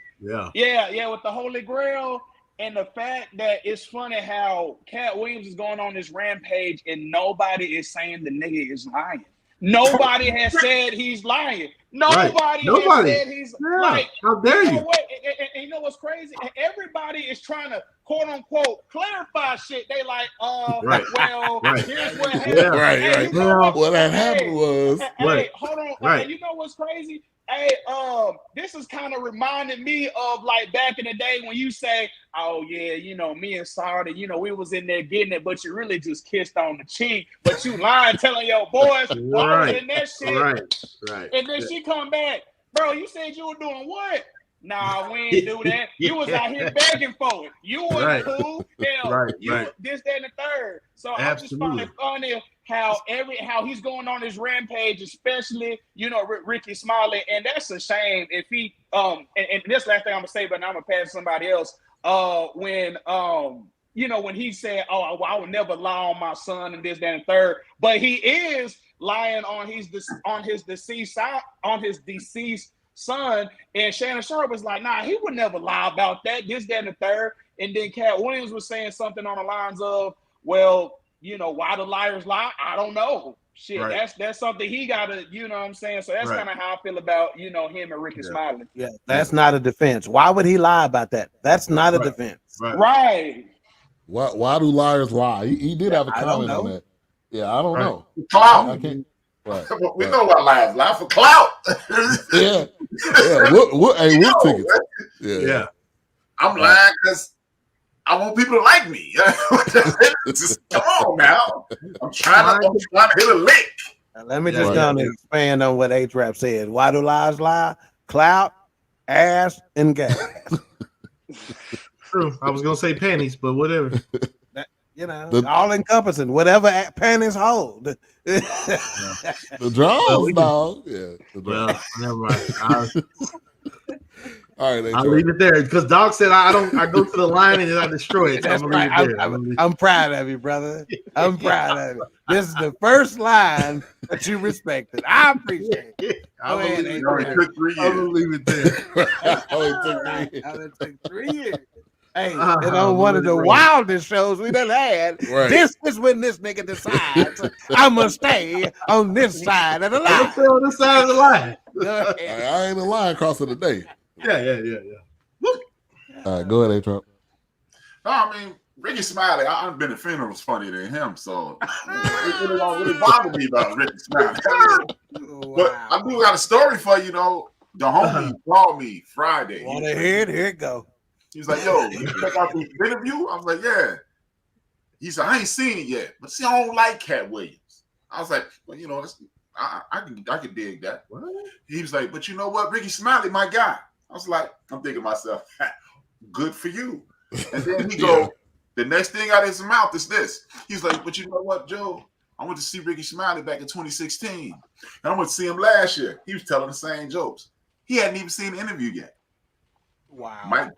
Yeah, with the Holy Grail. And the fact that it's funny how Katt Williams is going on this rampage and nobody is saying the nigga is lying. Nobody has said he's lying. Nobody has said he's like. How dare you? What? And you know what's crazy? Everybody is trying to quote unquote clarify shit. They like, here's what happened. Right. What happened was. Hold on. You know what's crazy? Hey, this is kind of reminding me of like back in the day when you say, oh yeah, me and Sarda, we was in there getting it, but you really just kissed on the cheek, but you lying, telling your boys, in that shit. Right. And then she come back, bro, you said you were doing what? Nah, we ain't do that. You was out here begging for it. You weren't cool. Hell, this, that, and the third. So I just found it funny how he's going on his rampage, especially Ricky Smiley, and that's a shame if he and this last thing I'm gonna say, but now I'm gonna pass to somebody else. When he said, "Oh, I would never lie on my son," and this, that, and third, but he is lying on his deceased son, and Shannon Sharpe was like, "Nah, he would never lie about that." This, that, and the third, and then Katt Williams was saying something on the lines of, "Well, why the liars lie? I don't know. Shit, that's something he gotta, you know what I'm saying? So that's kind of how I feel about, him and Ricky Smiley. Yeah, that's not a defense. Why would he lie about that? That's not a defense. Right. Why do liars lie? He did have a comment on that. Yeah, I don't know. Clout. I can't. We know why liars lie, for clout. Yeah. What tickets? Yeah. I'm lying because I want people to like me. Just come on now. I'm trying to hit a lick. Let me just kind of expand on what H-Rap said. Why do lies lie? Clout, ass, and gas. True. I was gonna say panties, but whatever. all encompassing, whatever panties hold. The draws, dog. Yeah. Well, never mind. All right, I'll leave it there because Dog said I go to the line and then I destroy it. So That's right. I'm proud of you, brother. I'm proud of you. This is the first line that you respected. I appreciate it. It only took 3 years. I'm gonna leave it there. It took 3 years. Hey, and on one of the wildest shows we done had, this is when this nigga decides I'm gonna stay on this side of the line. I'm stay on this side of the line. I ain't a line crossing the day. Yeah. All right, go ahead, A-Trump. No, I mean, Ricky Smiley, I've been to funerals funnier than him, so it really don't really bother me about Ricky Smiley. But I do got a story for you, though. The homie called me Friday. Want to hear it? Here it go. He was like, yo, you check out this interview? I was like, yeah. He said, I ain't seen it yet, but see, I don't like Katt Williams. I was like, well, I can dig that. What? He was like, but you know what? Ricky Smiley, my guy. I was like, I'm thinking to myself, good for you. And then he go, the next thing out of his mouth is this. He's like, but you know what, Joe? I went to see Ricky Smiley back in 2016. And I went to see him last year. He was telling the same jokes. He hadn't even seen the interview yet. Wow.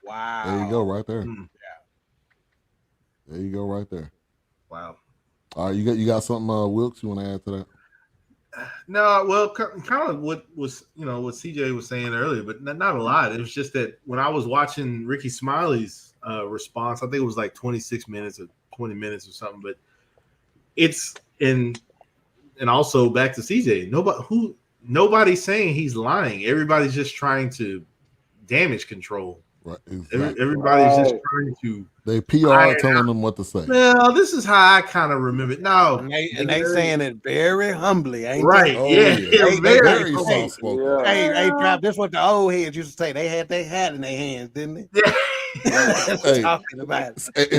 Wow. There you go, right there. Yeah. There you go, right there. Wow. All right, you got something, Wilkes, you want to add to that? No, well, kind of what was what CJ was saying earlier, but not a lot. It was just that when I was watching Ricky Smiley's response, I think it was like 26 minutes or 20 minutes or something. But it's and also back to CJ. Nobody's saying he's lying. Everybody's just trying to damage control. Right. Exactly. Everybody's just trying to. They PR telling them what to say. Well, this is how I kind of remember it. No, and they saying it very humbly, ain't right? They? Yeah, very soft spoken. Yeah. Hey, Trap. This is what the old heads used to say. They had their hat in their hands, didn't they? Yeah. Talking about it.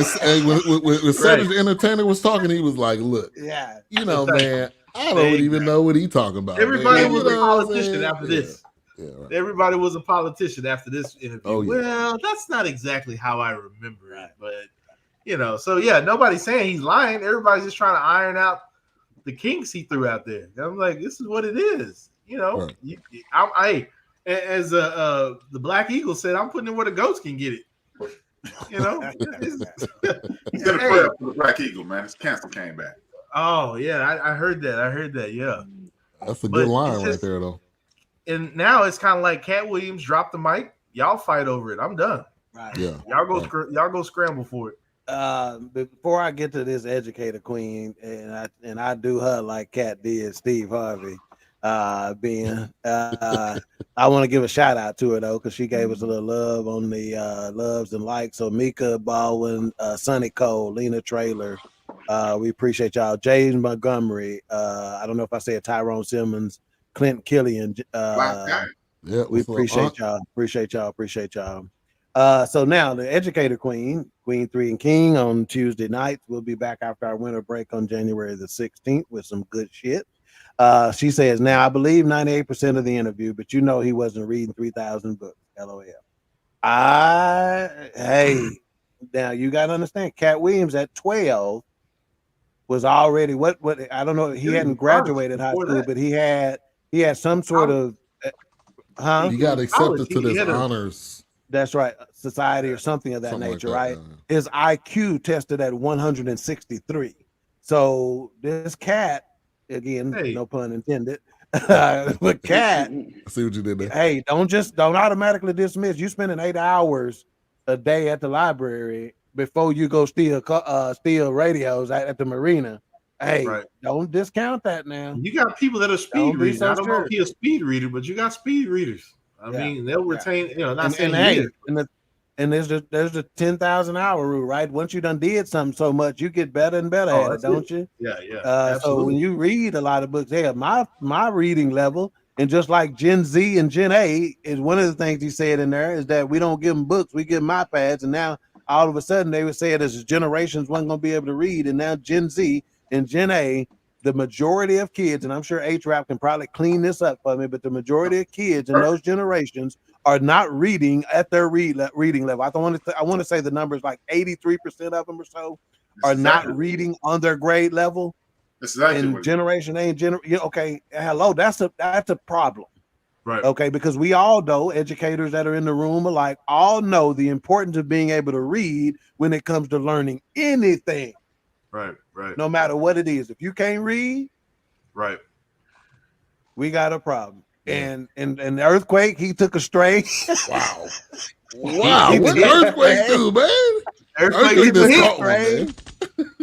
When Cedric the Entertainer was talking, he was like, "Look, yeah, man, I don't even know what he talking about." Everybody was a politician after this. Yeah, right. Everybody was a politician after this interview. Oh, yeah. Well, that's not exactly how I remember it, but so yeah, nobody's saying he's lying. Everybody's just trying to iron out the kinks he threw out there. And I'm like, this is what it is. Right. As the Black Eagle said, I'm putting it where the goats can get it. He's gonna pray up for the Black Eagle, man. His cancer came back. Oh yeah, I heard that. Yeah, that's a good line right there, though. And now it's kind of like Katt Williams dropped the mic. Y'all fight over it. I'm done. Right. Yeah. Y'all go scramble for it. Before I get to this educator queen, and I do her like Katt did Steve Harvey, I want to give a shout out to her though, because she gave us a little love on the loves and likes. So Mika Baldwin, Sonny Cole, Lena Traylor, we appreciate y'all. James Montgomery, I don't know if I said Tyrone Simmons, Clint Killian, we appreciate y'all. Appreciate y'all. So now the educator queen, Queen 3 and King on Tuesday nights. We'll be back after our winter break on January the 16th with some good shit. She says, now I believe 98% of the interview, but he wasn't reading 3,000 books. LOL. Now you got to understand, Katt Williams at 12 was already what I don't know. He hadn't graduated high school, but he had some sort of He got accepted to this honors. That's right, society or something of that nature, like that, right? His IQ tested at 163. So this cat, again, no pun intended, but Katt. I see what you did there. Hey, don't automatically dismiss. You spending 8 hours a day at the library before you go steal radios at the marina. Hey, don't discount that now. You got people that are speed readers. I don't know if he's a speed reader, but you got speed readers. I mean, they'll retain, not saying and there's the 10,000 hour rule, right? Once you done did something so much, you get better and better at it, don't you? Yeah. So when you read a lot of books, my reading level, and just like Gen Z and Gen A is one of the things he said in there is that we don't give them books, we give them iPads, and now all of a sudden they would say it as generations wasn't going to be able to read, and now Gen Z and Gen A, the majority of kids, and I'm sure H-Rap can probably clean this up for me, but the majority of kids in those generations are not reading at their reading level. I want to say the numbers like 83% of them or so are not reading on their grade level. And generation ain't okay. Hello, that's a problem. Right. Okay, because we all know, educators that are in the room alike all know the importance of being able to read when it comes to learning anything. Right. No matter what it is. If you can't read, right, we got a problem. And the earthquake, he took a stray. Wow. What did earthquake do, man? Earthquake took a stray.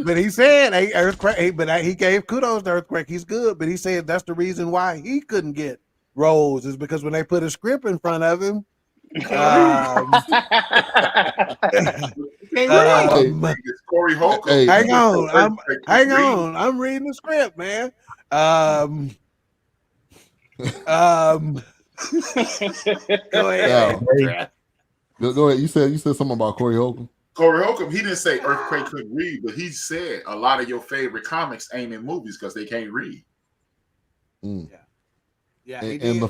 But he said, hey, earthquake, but he gave kudos to earthquake. He's good, but he said that's the reason why he couldn't get roles is because when they put a script in front of him, Corey Holcomb. Hang on. I'm reading the script, man. Go ahead. Go ahead. You said something about Corey Holcomb. Corey Holcomb, he didn't say Earthquake couldn't read, but he said a lot of your favorite comics ain't in movies because they can't read. Yeah. And the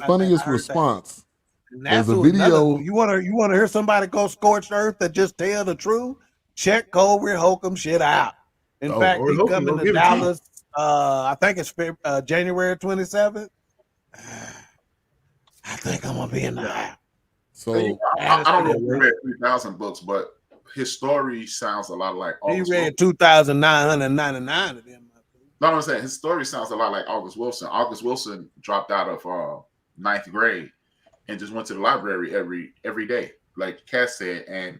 funniest response is a video. You want to hear somebody go scorched earth that just tell the truth? Check Corey Holcomb shit out. In fact, he's coming to Dallas. I think it's January 27th. I think I'm gonna be in the house. So I don't know if he read 3,000 books, but his story sounds a lot like August. He read 2,999 of them. No, I'm saying his story sounds a lot like August Wilson. August Wilson dropped out of ninth grade and just went to the library every day, like Katt said. And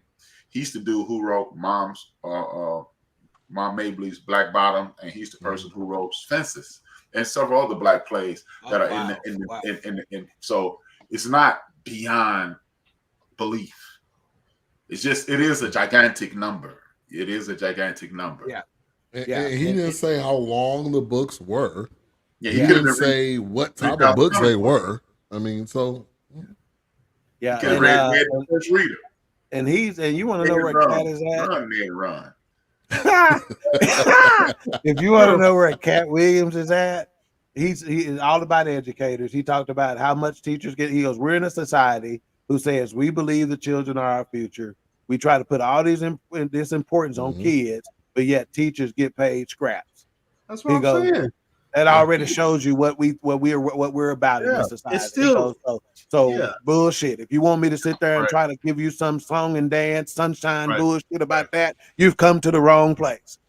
he used to do who wrote Mom Mabley's Black Bottom, and he's the person who wrote Fences and several other black plays that are in. So it's not beyond belief. It is a gigantic number. It is a gigantic number. Yeah. And he didn't say how long the books were. Yeah, he didn't say what type of books they were. I mean, so yeah. And the first reader. And you want to know where Katt is at? Run. If you want to know where Katt Williams is at, he is all about educators. He talked about how much teachers get. He goes, we're in a society who says we believe the children are our future. We try to put all this importance on kids, but yet teachers get paid scraps. That's what I'm saying. That already shows you what we're about in this society. It's still bullshit. If you want me to sit there and try to give you some song and dance, sunshine bullshit about that, you've come to the wrong place.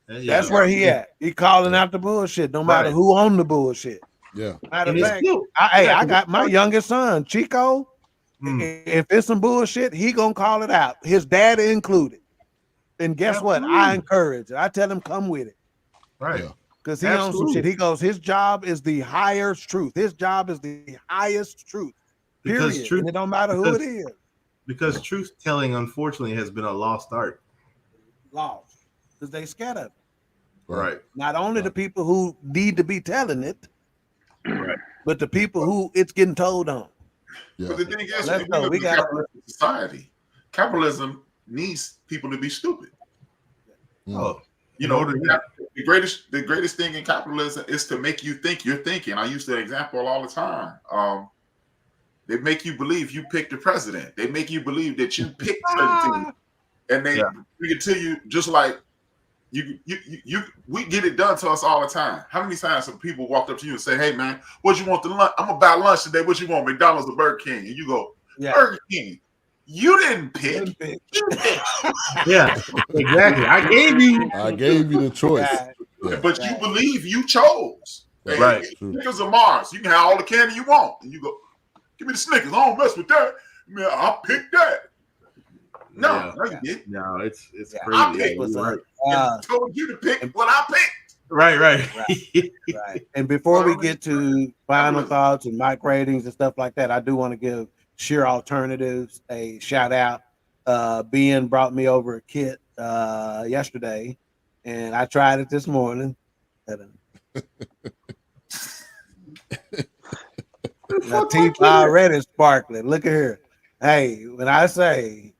That's where he at. He calling out the bullshit, no matter who on the bullshit. Yeah. Matter of fact, I got my youngest son, Chico. If it's some bullshit, he gonna call it out. His dad included. And guess what? I encourage it. I tell him come with it. Right. Because he owns some shit. He goes, his job is the highest truth. His job is the highest truth. Period. And it don't matter who it is. Because truth telling, unfortunately, has been a lost art. Lost. Because they scared of it. Right. Not only the people who need to be telling it, right, but the people who it's getting told on. Yeah. But the thing is, we got capitalistic society. Capitalism needs people to be stupid. Oh. You know, the greatest thing in capitalism is to make you think you're thinking. I use that example all the time. They make you believe you picked the president. They make you believe that you picked certain things, and they bring it to you just like you. We get it done to us all the time. How many times have people walked up to you and say, "Hey, man, what you want to lunch? I'm gonna buy lunch today. What you want? McDonald's or Burger King?" And you go, "Burger King." You didn't pick. You picked. Yeah, exactly. I gave you the choice. But you believe you chose. Right. Snickers or Mars. You can have all the candy you want. And you go, give me the Snickers. I don't mess with that. Man, I picked that. No, you didn't. No, it's crazy. I picked. Told you to pick what I picked. Right. And before we get to final thoughts and mic ratings and stuff like that, I do want to give Sheer Alternatives a shout out. Ben brought me over a kit yesterday, and I tried it this morning. My teeth already sparkling. Look at here. Hey, when I say,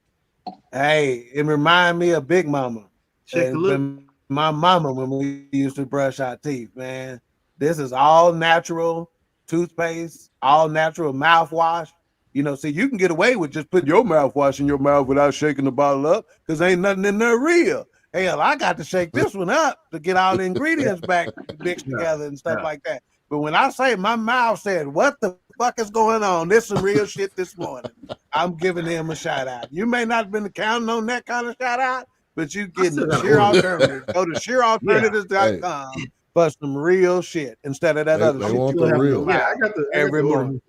hey, it remind me of Big Mama. And my mama when we used to brush our teeth, man. This is all natural toothpaste, all natural mouthwash. You know, see, you can get away with just putting your mouthwash in your mouth without shaking the bottle up because ain't nothing in there real. Hell, I got to shake this one up to get all the ingredients back mixed together and stuff like that. But when I say my mouth said, "What the fuck is going on?" This some real shit this morning. I'm giving him a shout out. You may not have been counting on that kind of shout out, but you getting sheer alternatives. Go to sheeralternatives.com for some real shit instead of that other shit. Want the real. Yeah, I got the every morning.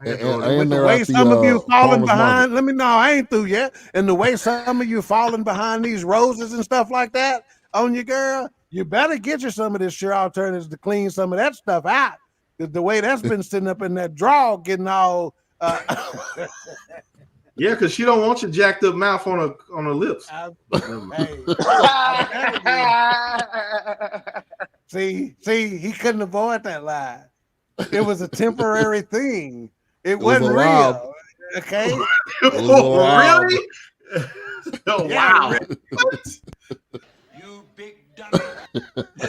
And the way some of you falling behind, let me know I ain't through yet. And the way some of you falling behind these roses and stuff like that on your girl, you better get you some of this Sheer Alternatives to clean some of that stuff out. Because the way that's been sitting up in that drawer, getting all yeah, because she don't want your jacked up mouth on her lips. See, he couldn't avoid that lie. It was a temporary thing. It wasn't real. Okay. Really? Oh, wow. You big dummy. I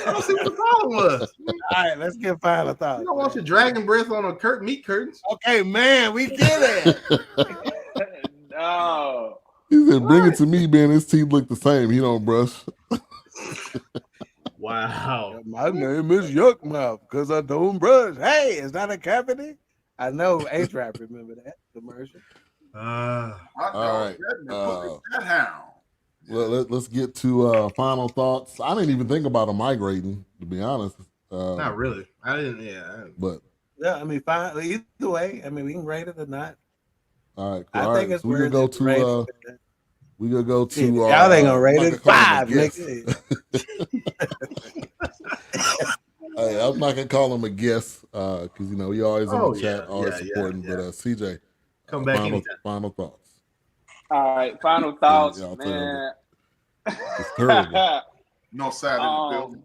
don't see what the problem was. All right, let's get final thoughts. You don't want your dragon breath on a meat curtains. Okay, man, we get it. No. He said, "Bring it to me, man. His teeth look the same. He don't brush." Wow. My name is Yuck Mouth because I don't brush. Hey, is that a cavity? I know A-Trap remember that commercial. All right. Hound. Let's get to final thoughts. I didn't even think about migrating, to be honest. Not really. I didn't. Yeah. But yeah, I mean, fine. Either way, I mean, we can rate it or not. All right. Cool. I think it's so we could go to. We could go to. Y'all ain't gonna rate it 5, nigga. Hey, I'm not gonna call him a guest because he always in the chat, always supporting. But CJ, come back. Final thoughts. All right, final thoughts, man. It's terrible. No side in the building.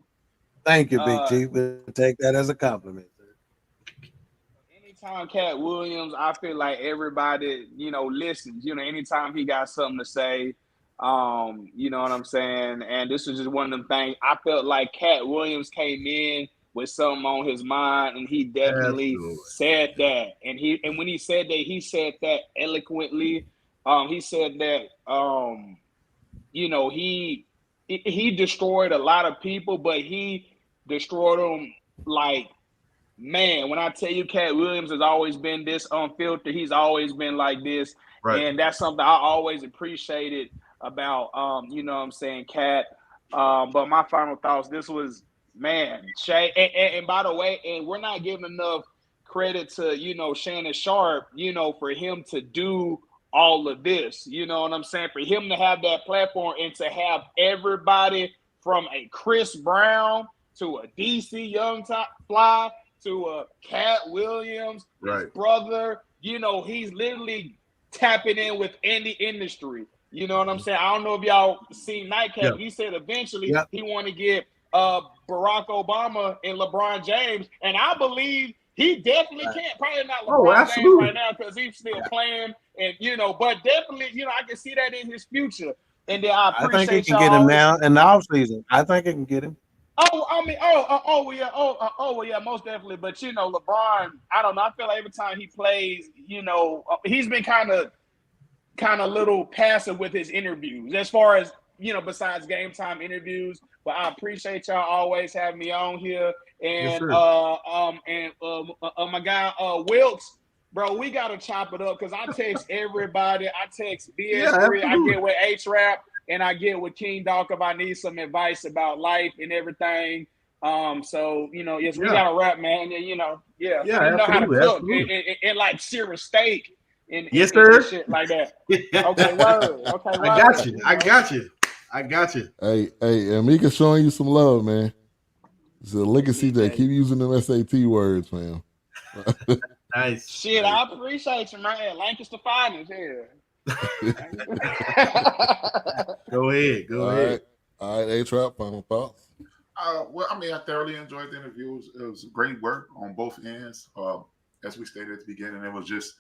Thank you, Big Chief. We'll take that as a compliment. Anytime Katt Williams, I feel like everybody, listens. Anytime he got something to say, you know what I'm saying? And this was just one of them things. I felt like Katt Williams came in with something on his mind, and he definitely said that. And when he said that eloquently. He said that he destroyed a lot of people, but he destroyed them like, man, when I tell you Katt Williams has always been this unfiltered, he's always been like this. Right. And that's something I always appreciated about Katt. But my final thoughts, this was, man, Shay, and by the way, and we're not giving enough credit to, Shannon Sharpe, for him to do all of this, you know what I'm saying? For him to have that platform and to have everybody from a Chris Brown to a DC Young Fly to a Katt Williams, his brother, he's literally tapping in with any industry. You know what I'm saying? I don't know if y'all seen Nightcap. Yep. He said eventually he want to get Barack Obama and LeBron James, and I believe he definitely can't. Probably not LeBron James right now because he's still playing, and but definitely, I can see that in his future. And then I appreciate think he can get him now in the off season. I think it can get him. Yeah, most definitely. But LeBron, I don't know. I feel like every time he plays, he's been kind of little passive with his interviews, as far as besides game time interviews. But I appreciate y'all always having me on here. And my guy Wilkes, bro, we gotta chop it up because I text everybody. I text BS3. I get with H-Rap and I get with King Doc if I need some advice about life and everything. So yes, we gotta rap, man. And you know how to cook and like sear steak and shit like that. Okay, word. Okay, word. I got you. Hey, Amika showing you some love, man. So look at CJ. Keep using them SAT words, man. Nice. Shit, I appreciate you, man. Lancaster Finance here. Go ahead. All right, A-Trap, final thoughts. Well, I thoroughly enjoyed the interview. It was great work on both ends. As we stated at the beginning, it was just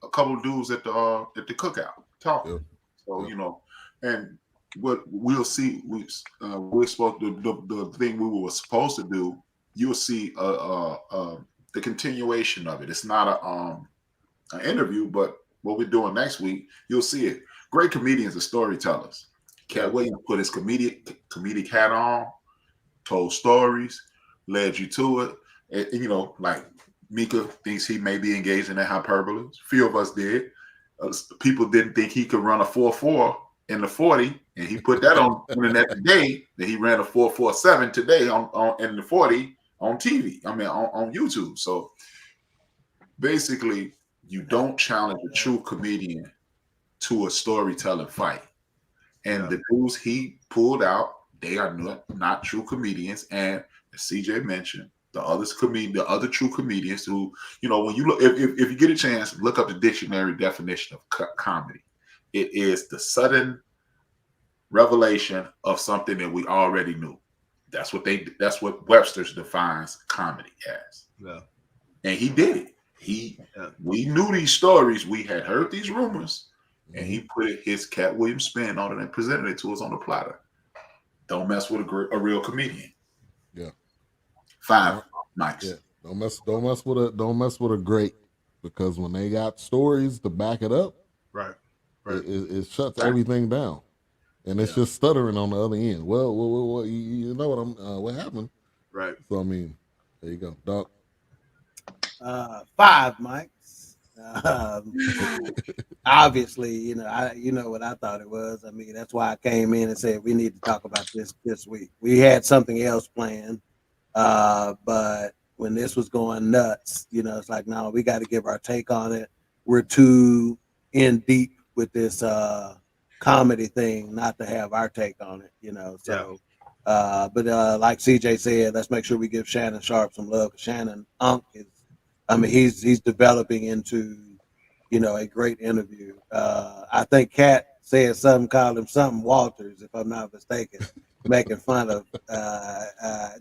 a couple of dudes at the cookout talking. So and what we'll see, we're supposed to the thing we were supposed to do. You'll see the continuation of it. It's not an interview, but what we're doing next week, you'll see it. Great comedians and storytellers. Katt Williams put his comedic hat on, told stories, led you to it. And, you know, like Mika thinks he may be engaged in that hyperbole. A few of us did. People didn't think he could run a 4.4 in the 40, and he put that on the internet today. That he ran a 4.47 today on in the 40 on TV. I mean on YouTube. So basically, you don't challenge a true comedian to a storytelling fight. And the dudes he pulled out, they are not true comedians. And as CJ mentioned, the other true comedians who, you know, when you look, if you get a chance, look up the dictionary definition of comedy. It is the sudden revelation of something that we already knew. That's what Webster's defines comedy as. Yeah. And he did it. We knew these stories. We had heard these rumors, and he put his Katt Williams spin on it and presented it to us on the platter. Don't mess with a real comedian. Yeah. 5 mics. Yeah. Don't mess with a great, because when they got stories to back it up, right. It shuts everything down, and it's just stuttering on the other end. Well, you know what happened, right? So I mean, there you go, Doc. 5 mics. Obviously, you know what I thought it was. I mean, that's why I came in and said we need to talk about this week. We had something else planned, but when this was going nuts, you know, it's like, no, we got to give our take on it. We're too in deep with this comedy thing not to have our take on it, you know. So, but like CJ said, let's make sure we give Shannon Sharpe some love. Shannon is, I mean, he's developing into, you know, a great interview. I think Katt said something, called him something Walters, if I'm not mistaken, making fun of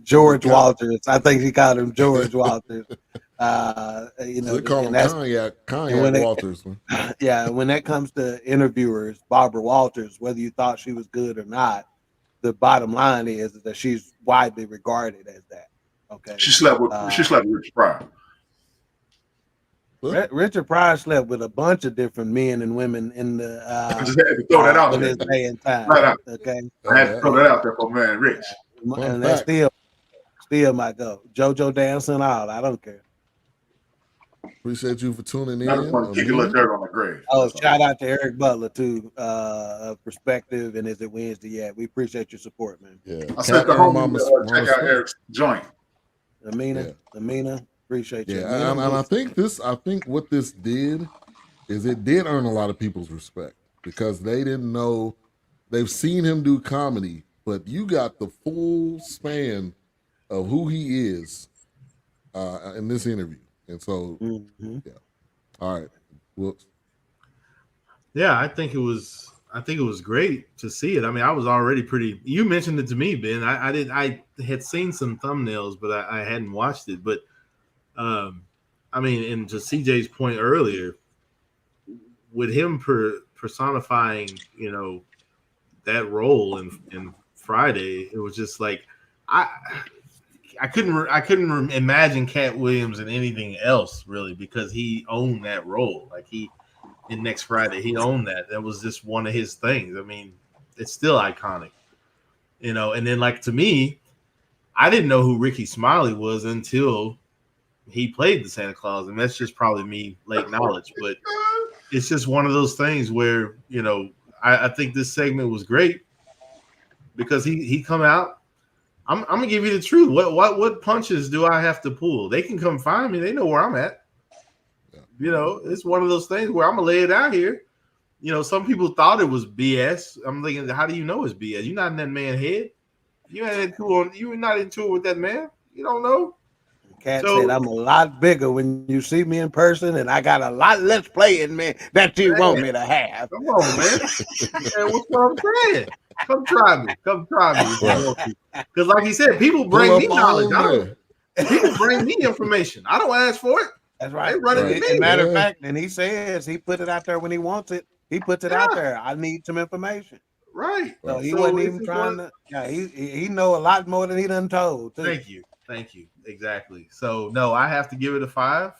George Walters. I think he called him George Walters. You know, they call him Kanye Walters. Yeah, when that comes to interviewers, Barbara Walters, whether you thought she was good or not, the bottom line is that she's widely regarded as that. Okay, she slept with Richard Pryor. Richard Pryor slept with a bunch of different men and women in the I just had to throw that out in there. this day and time. Right. Okay, I had to throw that out there for man Rich. And that still might go. JoJo dancing all. I don't care. Appreciate you for tuning in. I just want to kick a little dirt on the grave. Oh, shout out to Eric Butler too. Perspective and Is It Wednesday? Yeah, we appreciate your support, man. Yeah, I sent the homie check out Eric's joint. Amina, appreciate you. Yeah, and I think what this did is it did earn a lot of people's respect, because they didn't know, they've seen him do comedy, but you got the full span of who he is in this interview. And so, yeah. All right. Whoops. Yeah, I think it was great to see it. I mean, I was already pretty. You mentioned it to me, Ben. I had seen some thumbnails, but I hadn't watched it. But I mean, and to CJ's point earlier, with him personifying, you know, that role in Friday, it was just like I couldn't imagine Katt Williams in anything else really, because he owned that role. Like in Next Friday, he owned that. That was just one of his things. I mean, it's still iconic, you know. And then, like, to me, I didn't know who Ricky Smiley was until he played the Santa Claus, and that's just probably me late knowledge. But it's just one of those things where, you know, I think this segment was great because he come out. I'm gonna give you the truth. What punches do I have to pull? They can come find me. They know where I'm at. Yeah. You know, it's one of those things where I'm gonna lay it out here. You know, some people thought it was BS. I'm thinking, how do you know it's BS? You're not in that man's head. You're not in tour with that man. You don't know. Katt said, I'm a lot bigger when you see me in person, and I got a lot less play in me that you want me to have. Come on, man. Man, what's what I'm saying? Come try me. Because like he said, people bring me knowledge. People bring me information. I don't ask for it. That's right. They run it to me. Matter of fact, and he says he put it out there when he wants it. He puts it out there. I need some information. Right. So he wasn't even trying to. Yeah, he know a lot more than he done told. Too. Thank you. Exactly. So no, I have to give it a 5.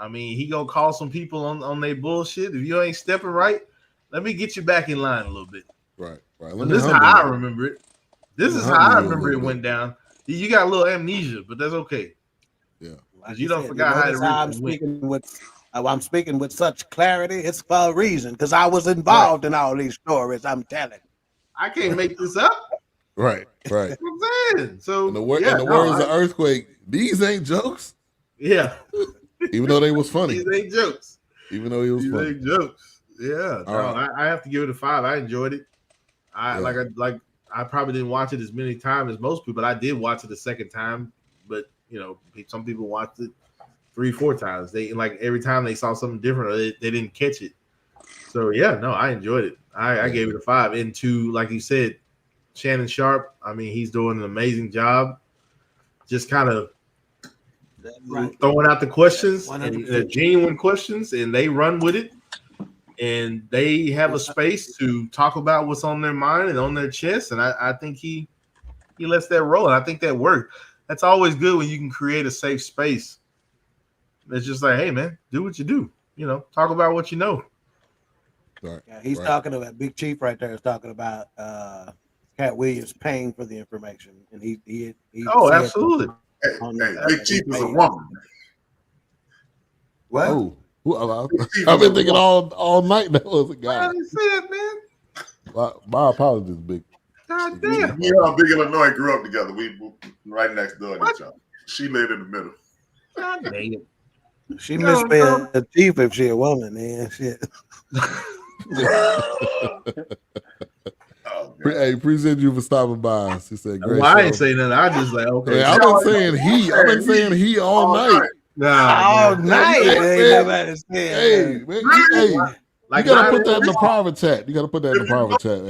I mean, he gonna call some people on their bullshit. If you ain't stepping right, let me get you back in line a little bit. Right. Right. This is how I remember it. This is how I remember it went down. You got a little amnesia, but that's okay. Yeah. Like you don't forget how I'm speaking with. I'm speaking with such clarity. It's for a reason because I was involved in all these stories. I'm telling. I can't make this up. Right. I'm saying. So in the words of Earthquake, these ain't jokes. Yeah. Even though they was funny. These ain't jokes. Even though he was funny. Ain't jokes. Yeah. I have to give it a 5. I enjoyed it. I probably didn't watch it as many times as most people. I did watch it a second time, but some people watched it 3-4 times. They every time they saw something different, or they didn't catch it. So I enjoyed it. I gave it a 5. And to, like you said, Shannon Sharpe, I mean, he's doing an amazing job. Just kind of throwing out the questions, and genuine questions, and they run with it. And they have a space to talk about what's on their mind and on their chest. And I think he lets that roll. And I think that worked. That's always good when you can create a safe space. It's just like, hey, man, do what you do. Talk about what you know. Right. Yeah, he's talking about Big Chief right there is talking about Katt Williams paying for the information. And he absolutely. Hey, Big Chief is a woman. What? Oh. I've been thinking all night that was a guy. I didn't say it, man. My apologies, Big. God damn. Me and Big Illinois grew up together. We moved right next door to each other. She lived in the middle. God dang it. She must be a chief if she a woman, man. Shit. Hey, appreciate you for stopping by. She said, "Great." I ain't saying nothing. I just like, okay. I've been saying he all night. All night. Hey, man, you gotta put that in the private chat.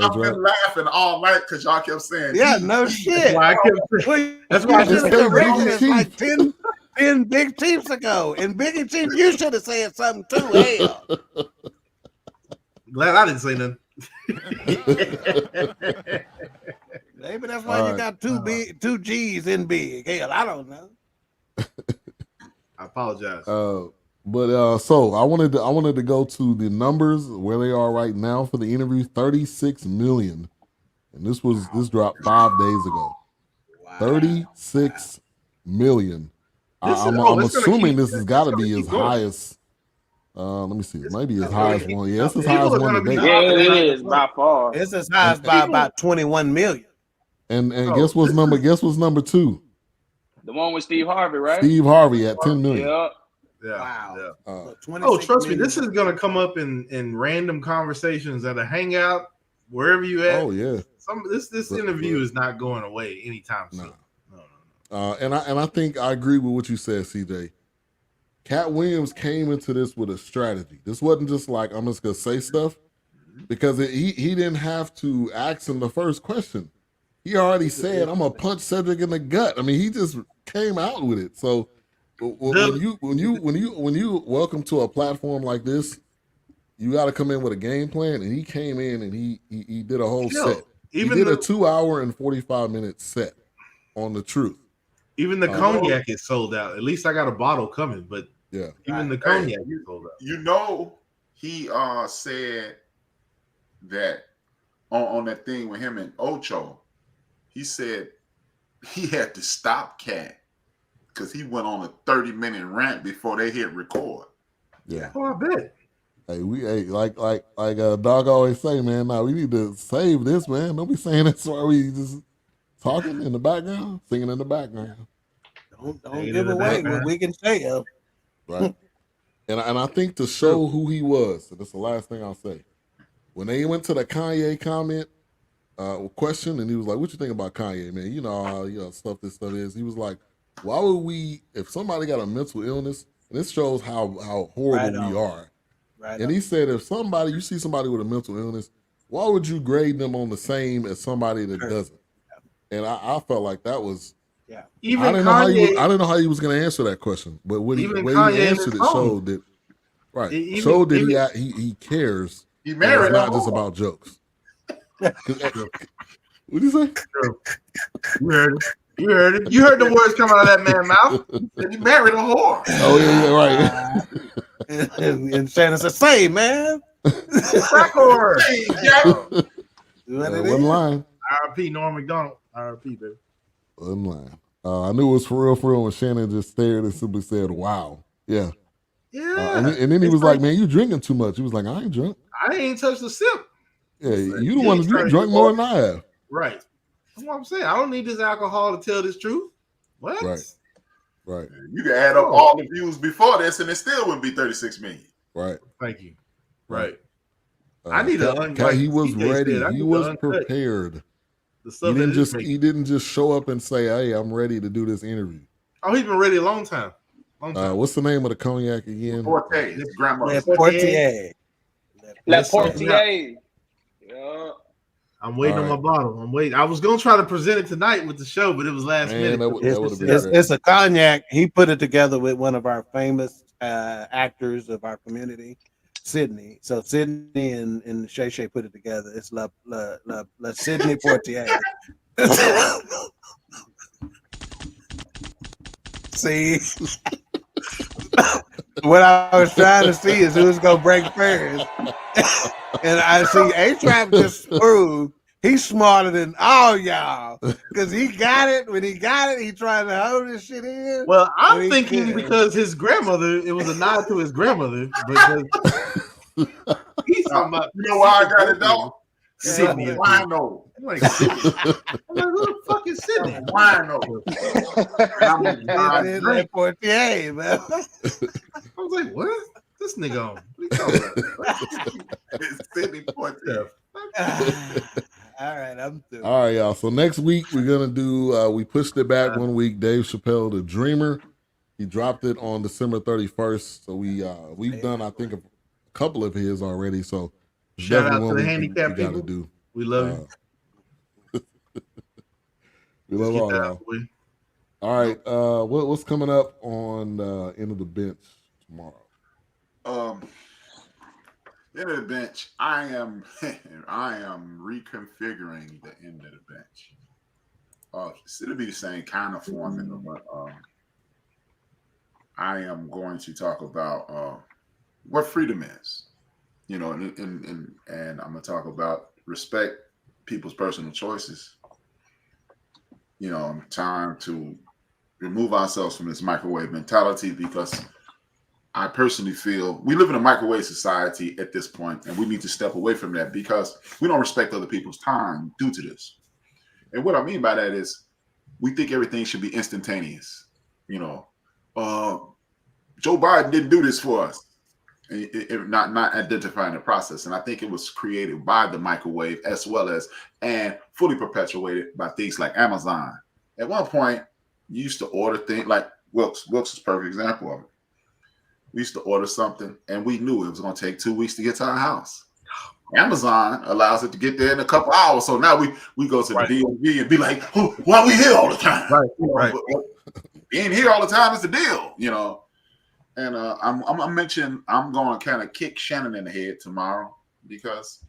I've been laughing all night because y'all kept saying, no shit. That's why I should have corrected it like 10 Big Chiefs ago. And Biggie Chief, you should have said something too. Hell. Glad I didn't say nothing. Maybe that's why you got two G's in big. Hell, I don't know. I apologize. So I wanted to go to the numbers where they are right now for the interview. 36 million, and this dropped 5 days ago. Wow. 36 million. I'm assuming this has got to be as high as. Let me see. Maybe as high as one. Yeah, it's as high as one today. Yeah, it is by far. It's as high as by about 21 million. And guess what's number? Guess what's number 2? The one with Steve Harvey, right? Steve Harvey at 10 million. Yeah. Yeah. Wow. Trust me, this is gonna come up in random conversations at a hangout, wherever you at. Oh yeah. This interview is not going away anytime soon. No. And I think I agree with what you said, CJ. Katt Williams came into this with a strategy. This wasn't just like, I'm just gonna say stuff, because he didn't have to ask him the first question. He already said, I'm gonna punch Cedric in the gut. I mean, he just came out with it. So when you welcome to a platform like this, you got to come in with a game plan. And he came in and he did a whole set. He did a 2 hour and 45-minute set on the truth. Even the cognac is sold out. At least I got a bottle coming, but yeah, even the cognac is sold out. He said that on that thing with him and Ocho, he said he had to stop Katt because he went on a 30-minute rant before they hit record. Yeah. Oh, I bet. Hey, like Dog always say, man, we need to save this, man. Don't be saying this while we just talking in the background, singing in the background. Don't give away what we can say. Right. And I think to show who he was, and that's the last thing I'll say. When they went to the Kanye comment question, and he was like, "What you think about Kanye, man? You know how stuff this stuff is." He was like, "Why would we? If somebody got a mental illness, and this shows how horrible we are." Right. And he said, if you see somebody with a mental illness, why would you grade them on the same as somebody that doesn't? And I felt like that was. Yeah. I didn't know how he was going to answer that question, but when he answered it showed that. Right. Showed that he cares. He married. It's not just about jokes. What did you say? You heard it. You heard it. You heard the words come out of that man's mouth. He married a whore. Oh yeah, right. and Shannon said, "Say, man, sack whore." Wasn't lying. R.I.P. Norm McDonald. R.I.P. baby. Wasn't lying. I knew it was for real when Shannon just stared and simply said, "Wow, yeah." Yeah. And then he was like, "Man, you drinking too much." He was like, "I ain't drunk. I ain't touched a sip." Yeah, you the one you drunk more than I have." Right. That's what I'm saying. I don't need this alcohol to tell this truth. What? Right. You can add up all the views before this, and it still wouldn't be 36 million. Right. Thank you. Right. I need a he was ready. He was prepared. He didn't just show up and say, "Hey, I'm ready to do this interview." Oh, he's been ready a long time. What's the name of the cognac again? Forte. His grandmother's Portier. La Portier. Yeah. I'm waiting on my bottle. I'm waiting. I was gonna try to present it tonight with the show, but it was last minute. It's a cognac. He put it together with one of our famous actors of our community, Sydney. So Sydney and Shay Shay put it together. It's La Sydney Portier. See, what I was trying to see is who's gonna break first. And I see A-Trap just proved he's smarter than all y'all because he got it. When he got it, he tried to hold this shit in. Well, I'm thinking because his grandmother, it was a nod to his grandmother. Because he's talking about, you know why I got it though? Sydney. Wino. I'm like, who the fuck is Sydney? Wino. I'm Portier, man. I was like, what? This nigga on. What are you talking about? It's Sydney Portier. All right, I'm through. All right, y'all. So next week we're gonna do. We pushed it back 1 week. Dave Chappelle, The Dreamer. He dropped it on December 31st. So we've done, I think, a couple of his already. So shout out to the handicapped people. Do. We love you. We love all y'all. All right. What's coming up on End of the Bench tomorrow? End of the bench. I am reconfiguring the end of the bench. It'll be the same kind of formula, but I am going to talk about what freedom is. You know, and I'm gonna talk about respect people's personal choices. You know, time to remove ourselves from this microwave mentality because I personally feel we live in a microwave society at this point, and we need to step away from that because we don't respect other people's time due to this. And what I mean by that is we think everything should be instantaneous. You know, Joe Biden didn't do this for us. Not identifying the process. And I think it was created by the microwave as well as and fully perpetuated by things like Amazon. At one point, you used to order things like Wilkes. Wilkes is a perfect example of it. We used to order something and we knew it was going to take 2 weeks to get to our house. Amazon allows it to get there in a couple hours. So now we go to the DMV and be like, oh, why are we here all the time? Right. Being here all the time is the deal, you know. And I'm going to kind of kick Shannon in the head tomorrow because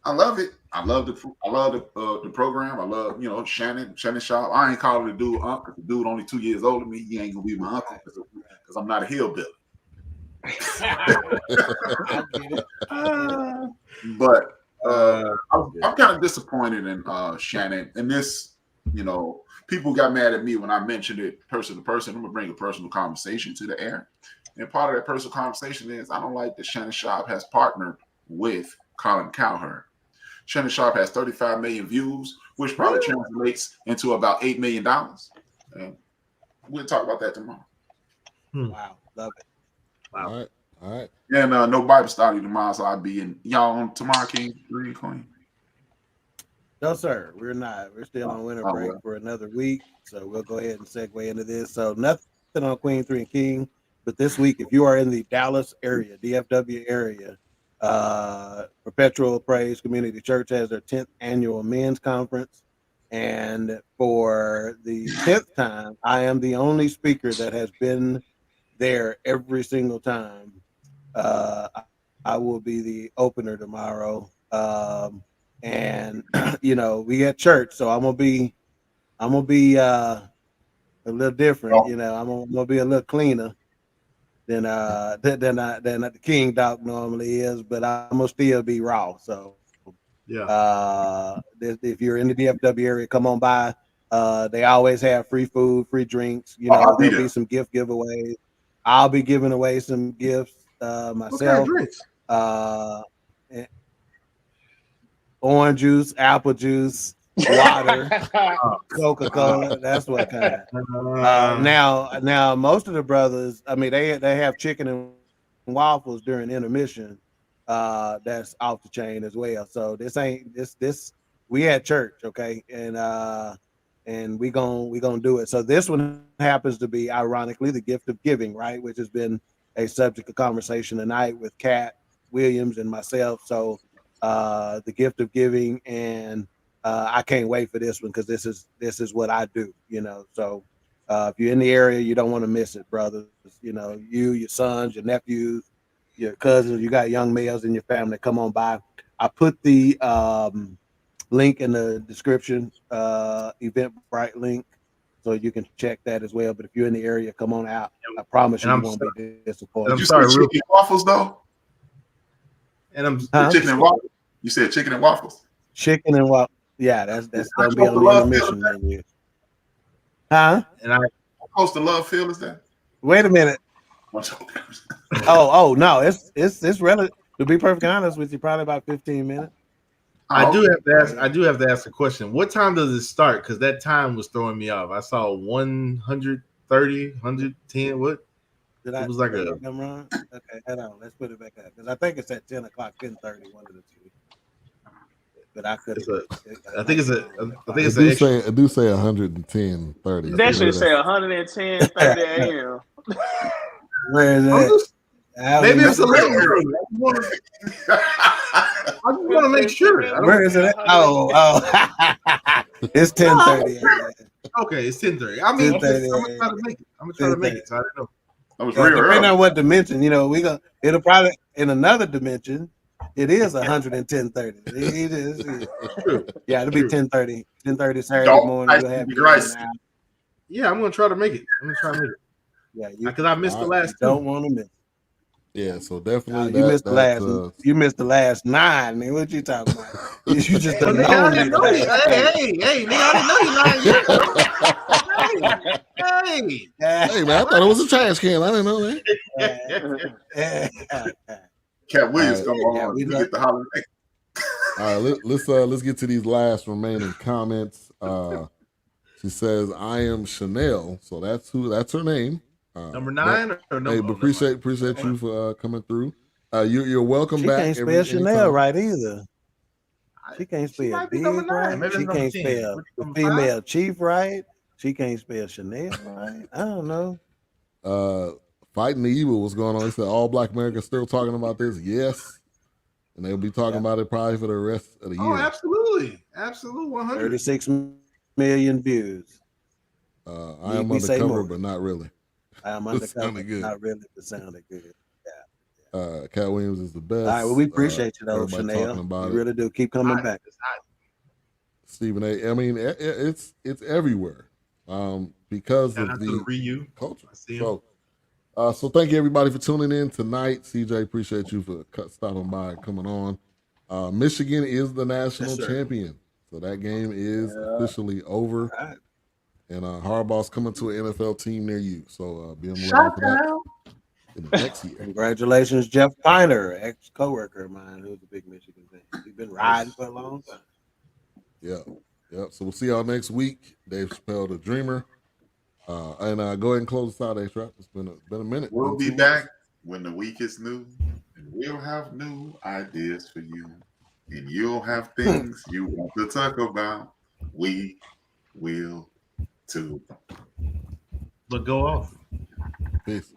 I love it. I love the program. I love, you know, Shannon Sharpe. I ain't calling the dude uncle. The dude only 2 years older than me. He ain't gonna be my uncle because I'm not a hillbilly. But I'm kind of disappointed in Shannon. And this, you know, people got mad at me when I mentioned it person to person. I'm gonna bring a personal conversation to the air. And part of that personal conversation is I don't like that Shannon Sharpe has partnered with Colin Cowherd. Shannon Sharpe has 35 million views, which probably translates into about $8 million. And we'll talk about that tomorrow. Wow, love it. Wow. All right. And no Bible study tomorrow, so I'll be in y'all on tomorrow, King, Green Queen. No, sir, we're not. We're still on winter break for another week, so we'll go ahead and segue into this. So nothing on Queen 3 and King, but this week, if you are in the Dallas area, DFW area, Perpetual Praise Community Church has their 10th annual men's conference. And for the 10th time, I am the only speaker that has been there every single time. I will be the opener tomorrow. And you know, we got church, so I'm gonna be a little different. You know, I'm gonna be a little cleaner than the King Doc normally is, but I'm gonna still be raw. So Yeah. If you're in the DFW area, come on by. They always have free food, free drinks. You know, there'll be some gift giveaways. I'll be giving away some gifts myself. What kind of drinks? Orange juice, apple juice, water, Coca-Cola. That's what kind. Now most of the brothers, I mean, they have chicken and waffles during intermission. That's off the chain as well. So this ain't this we at church, okay, and we gonna do it. So this one happens to be ironically the gift of giving, right, which has been a subject of conversation tonight with Katt Williams and myself. So the gift of giving, and I can't wait for this one because this is what I do, you know. So if you're in the area, you don't want to miss it, brothers. You know, your sons, your nephews, your cousins, you got young males in your family, come on by. I put the link in the description, Eventbrite link, so you can check that as well. But if you're in the area, come on out. I promise you won't be disappointed. I'm sorry, chicken and waffles though. And I'm chicken and waffles. You said chicken and waffles. Chicken and waffles. Yeah, that's gonna be on the intermission menu. Huh? And how close to Love Field is that? Wait a minute. Oh no, it's relative. To be perfectly honest with you, probably about 15 minutes. I do have to ask a question. What time does it start? Because that time was throwing me off. I saw 130, 110. What? It was like a. I'm wrong. Okay, hold on. Let's put it back up because I think it's at 10 o'clock, 10:30, one of the two. But I could. I think it's I do say 110, 30. That should say 110, 30 a.m. Where is that? Maybe it's a little early. I just want to make sure. Where is it? Oh, it's 10:30. Okay, it's 10:30. I mean, I'm gonna try to make it. I'm gonna try to make it. So I don't know. I was real depending on what dimension, you know, it'll probably in another dimension. It is 110:30. It is. Yeah, it'll be 10:30. 10:30 Saturday morning. You'll have yeah, I'm gonna try to make it. Yeah, because I missed the last. Don't want to miss. Yeah, so definitely you missed the last. You missed the last 9, man. What you talking about? You just don't know. Hey, nigga, I didn't know you. Hey, man, I thought it was a trash can. I didn't know that. Katt Williams, come on. We get the holiday. All right, let's get to these last remaining comments. She says, "I am Chanel," so that's her name. Number 9 or number? Hey, but appreciate you for coming through. You're welcome back. She can't spell Chanel right either. She can't spell big right. She can't spell the female chief right. She can't spell Chanel right. I don't know. Fighting the Evil, what's going on? He said, all Black Americans still talking about this? Yes. And they'll be talking about it probably for the rest of the year. Oh, absolutely. 100. 36 million views. I am undercover, but not really. I am undercover, not really, but sounded good. Yeah. Katt Williams is the best. All right, well, we appreciate you, though, Chanel. We really do. Keep coming back. Stephen A. I mean, it's everywhere because of the culture. So thank you, everybody, for tuning in tonight. CJ, appreciate you for stopping by and coming on. Michigan is the national champion. So that game is officially over. Right. And Harbaugh's coming to an NFL team near you. So be on the lookout for that in the next year. Congratulations, Jeff Piner, ex-coworker of mine who's a big Michigan fan. He's been riding for a long time. Yeah. So we'll see y'all next week. Dave Chappelle, the Dreamer. And go ahead and close us out, A-Trap. It's been a minute. We'll be back when the week is new. And we'll have new ideas for you. And you'll have things you want to talk about. We will too. But go off. Peace.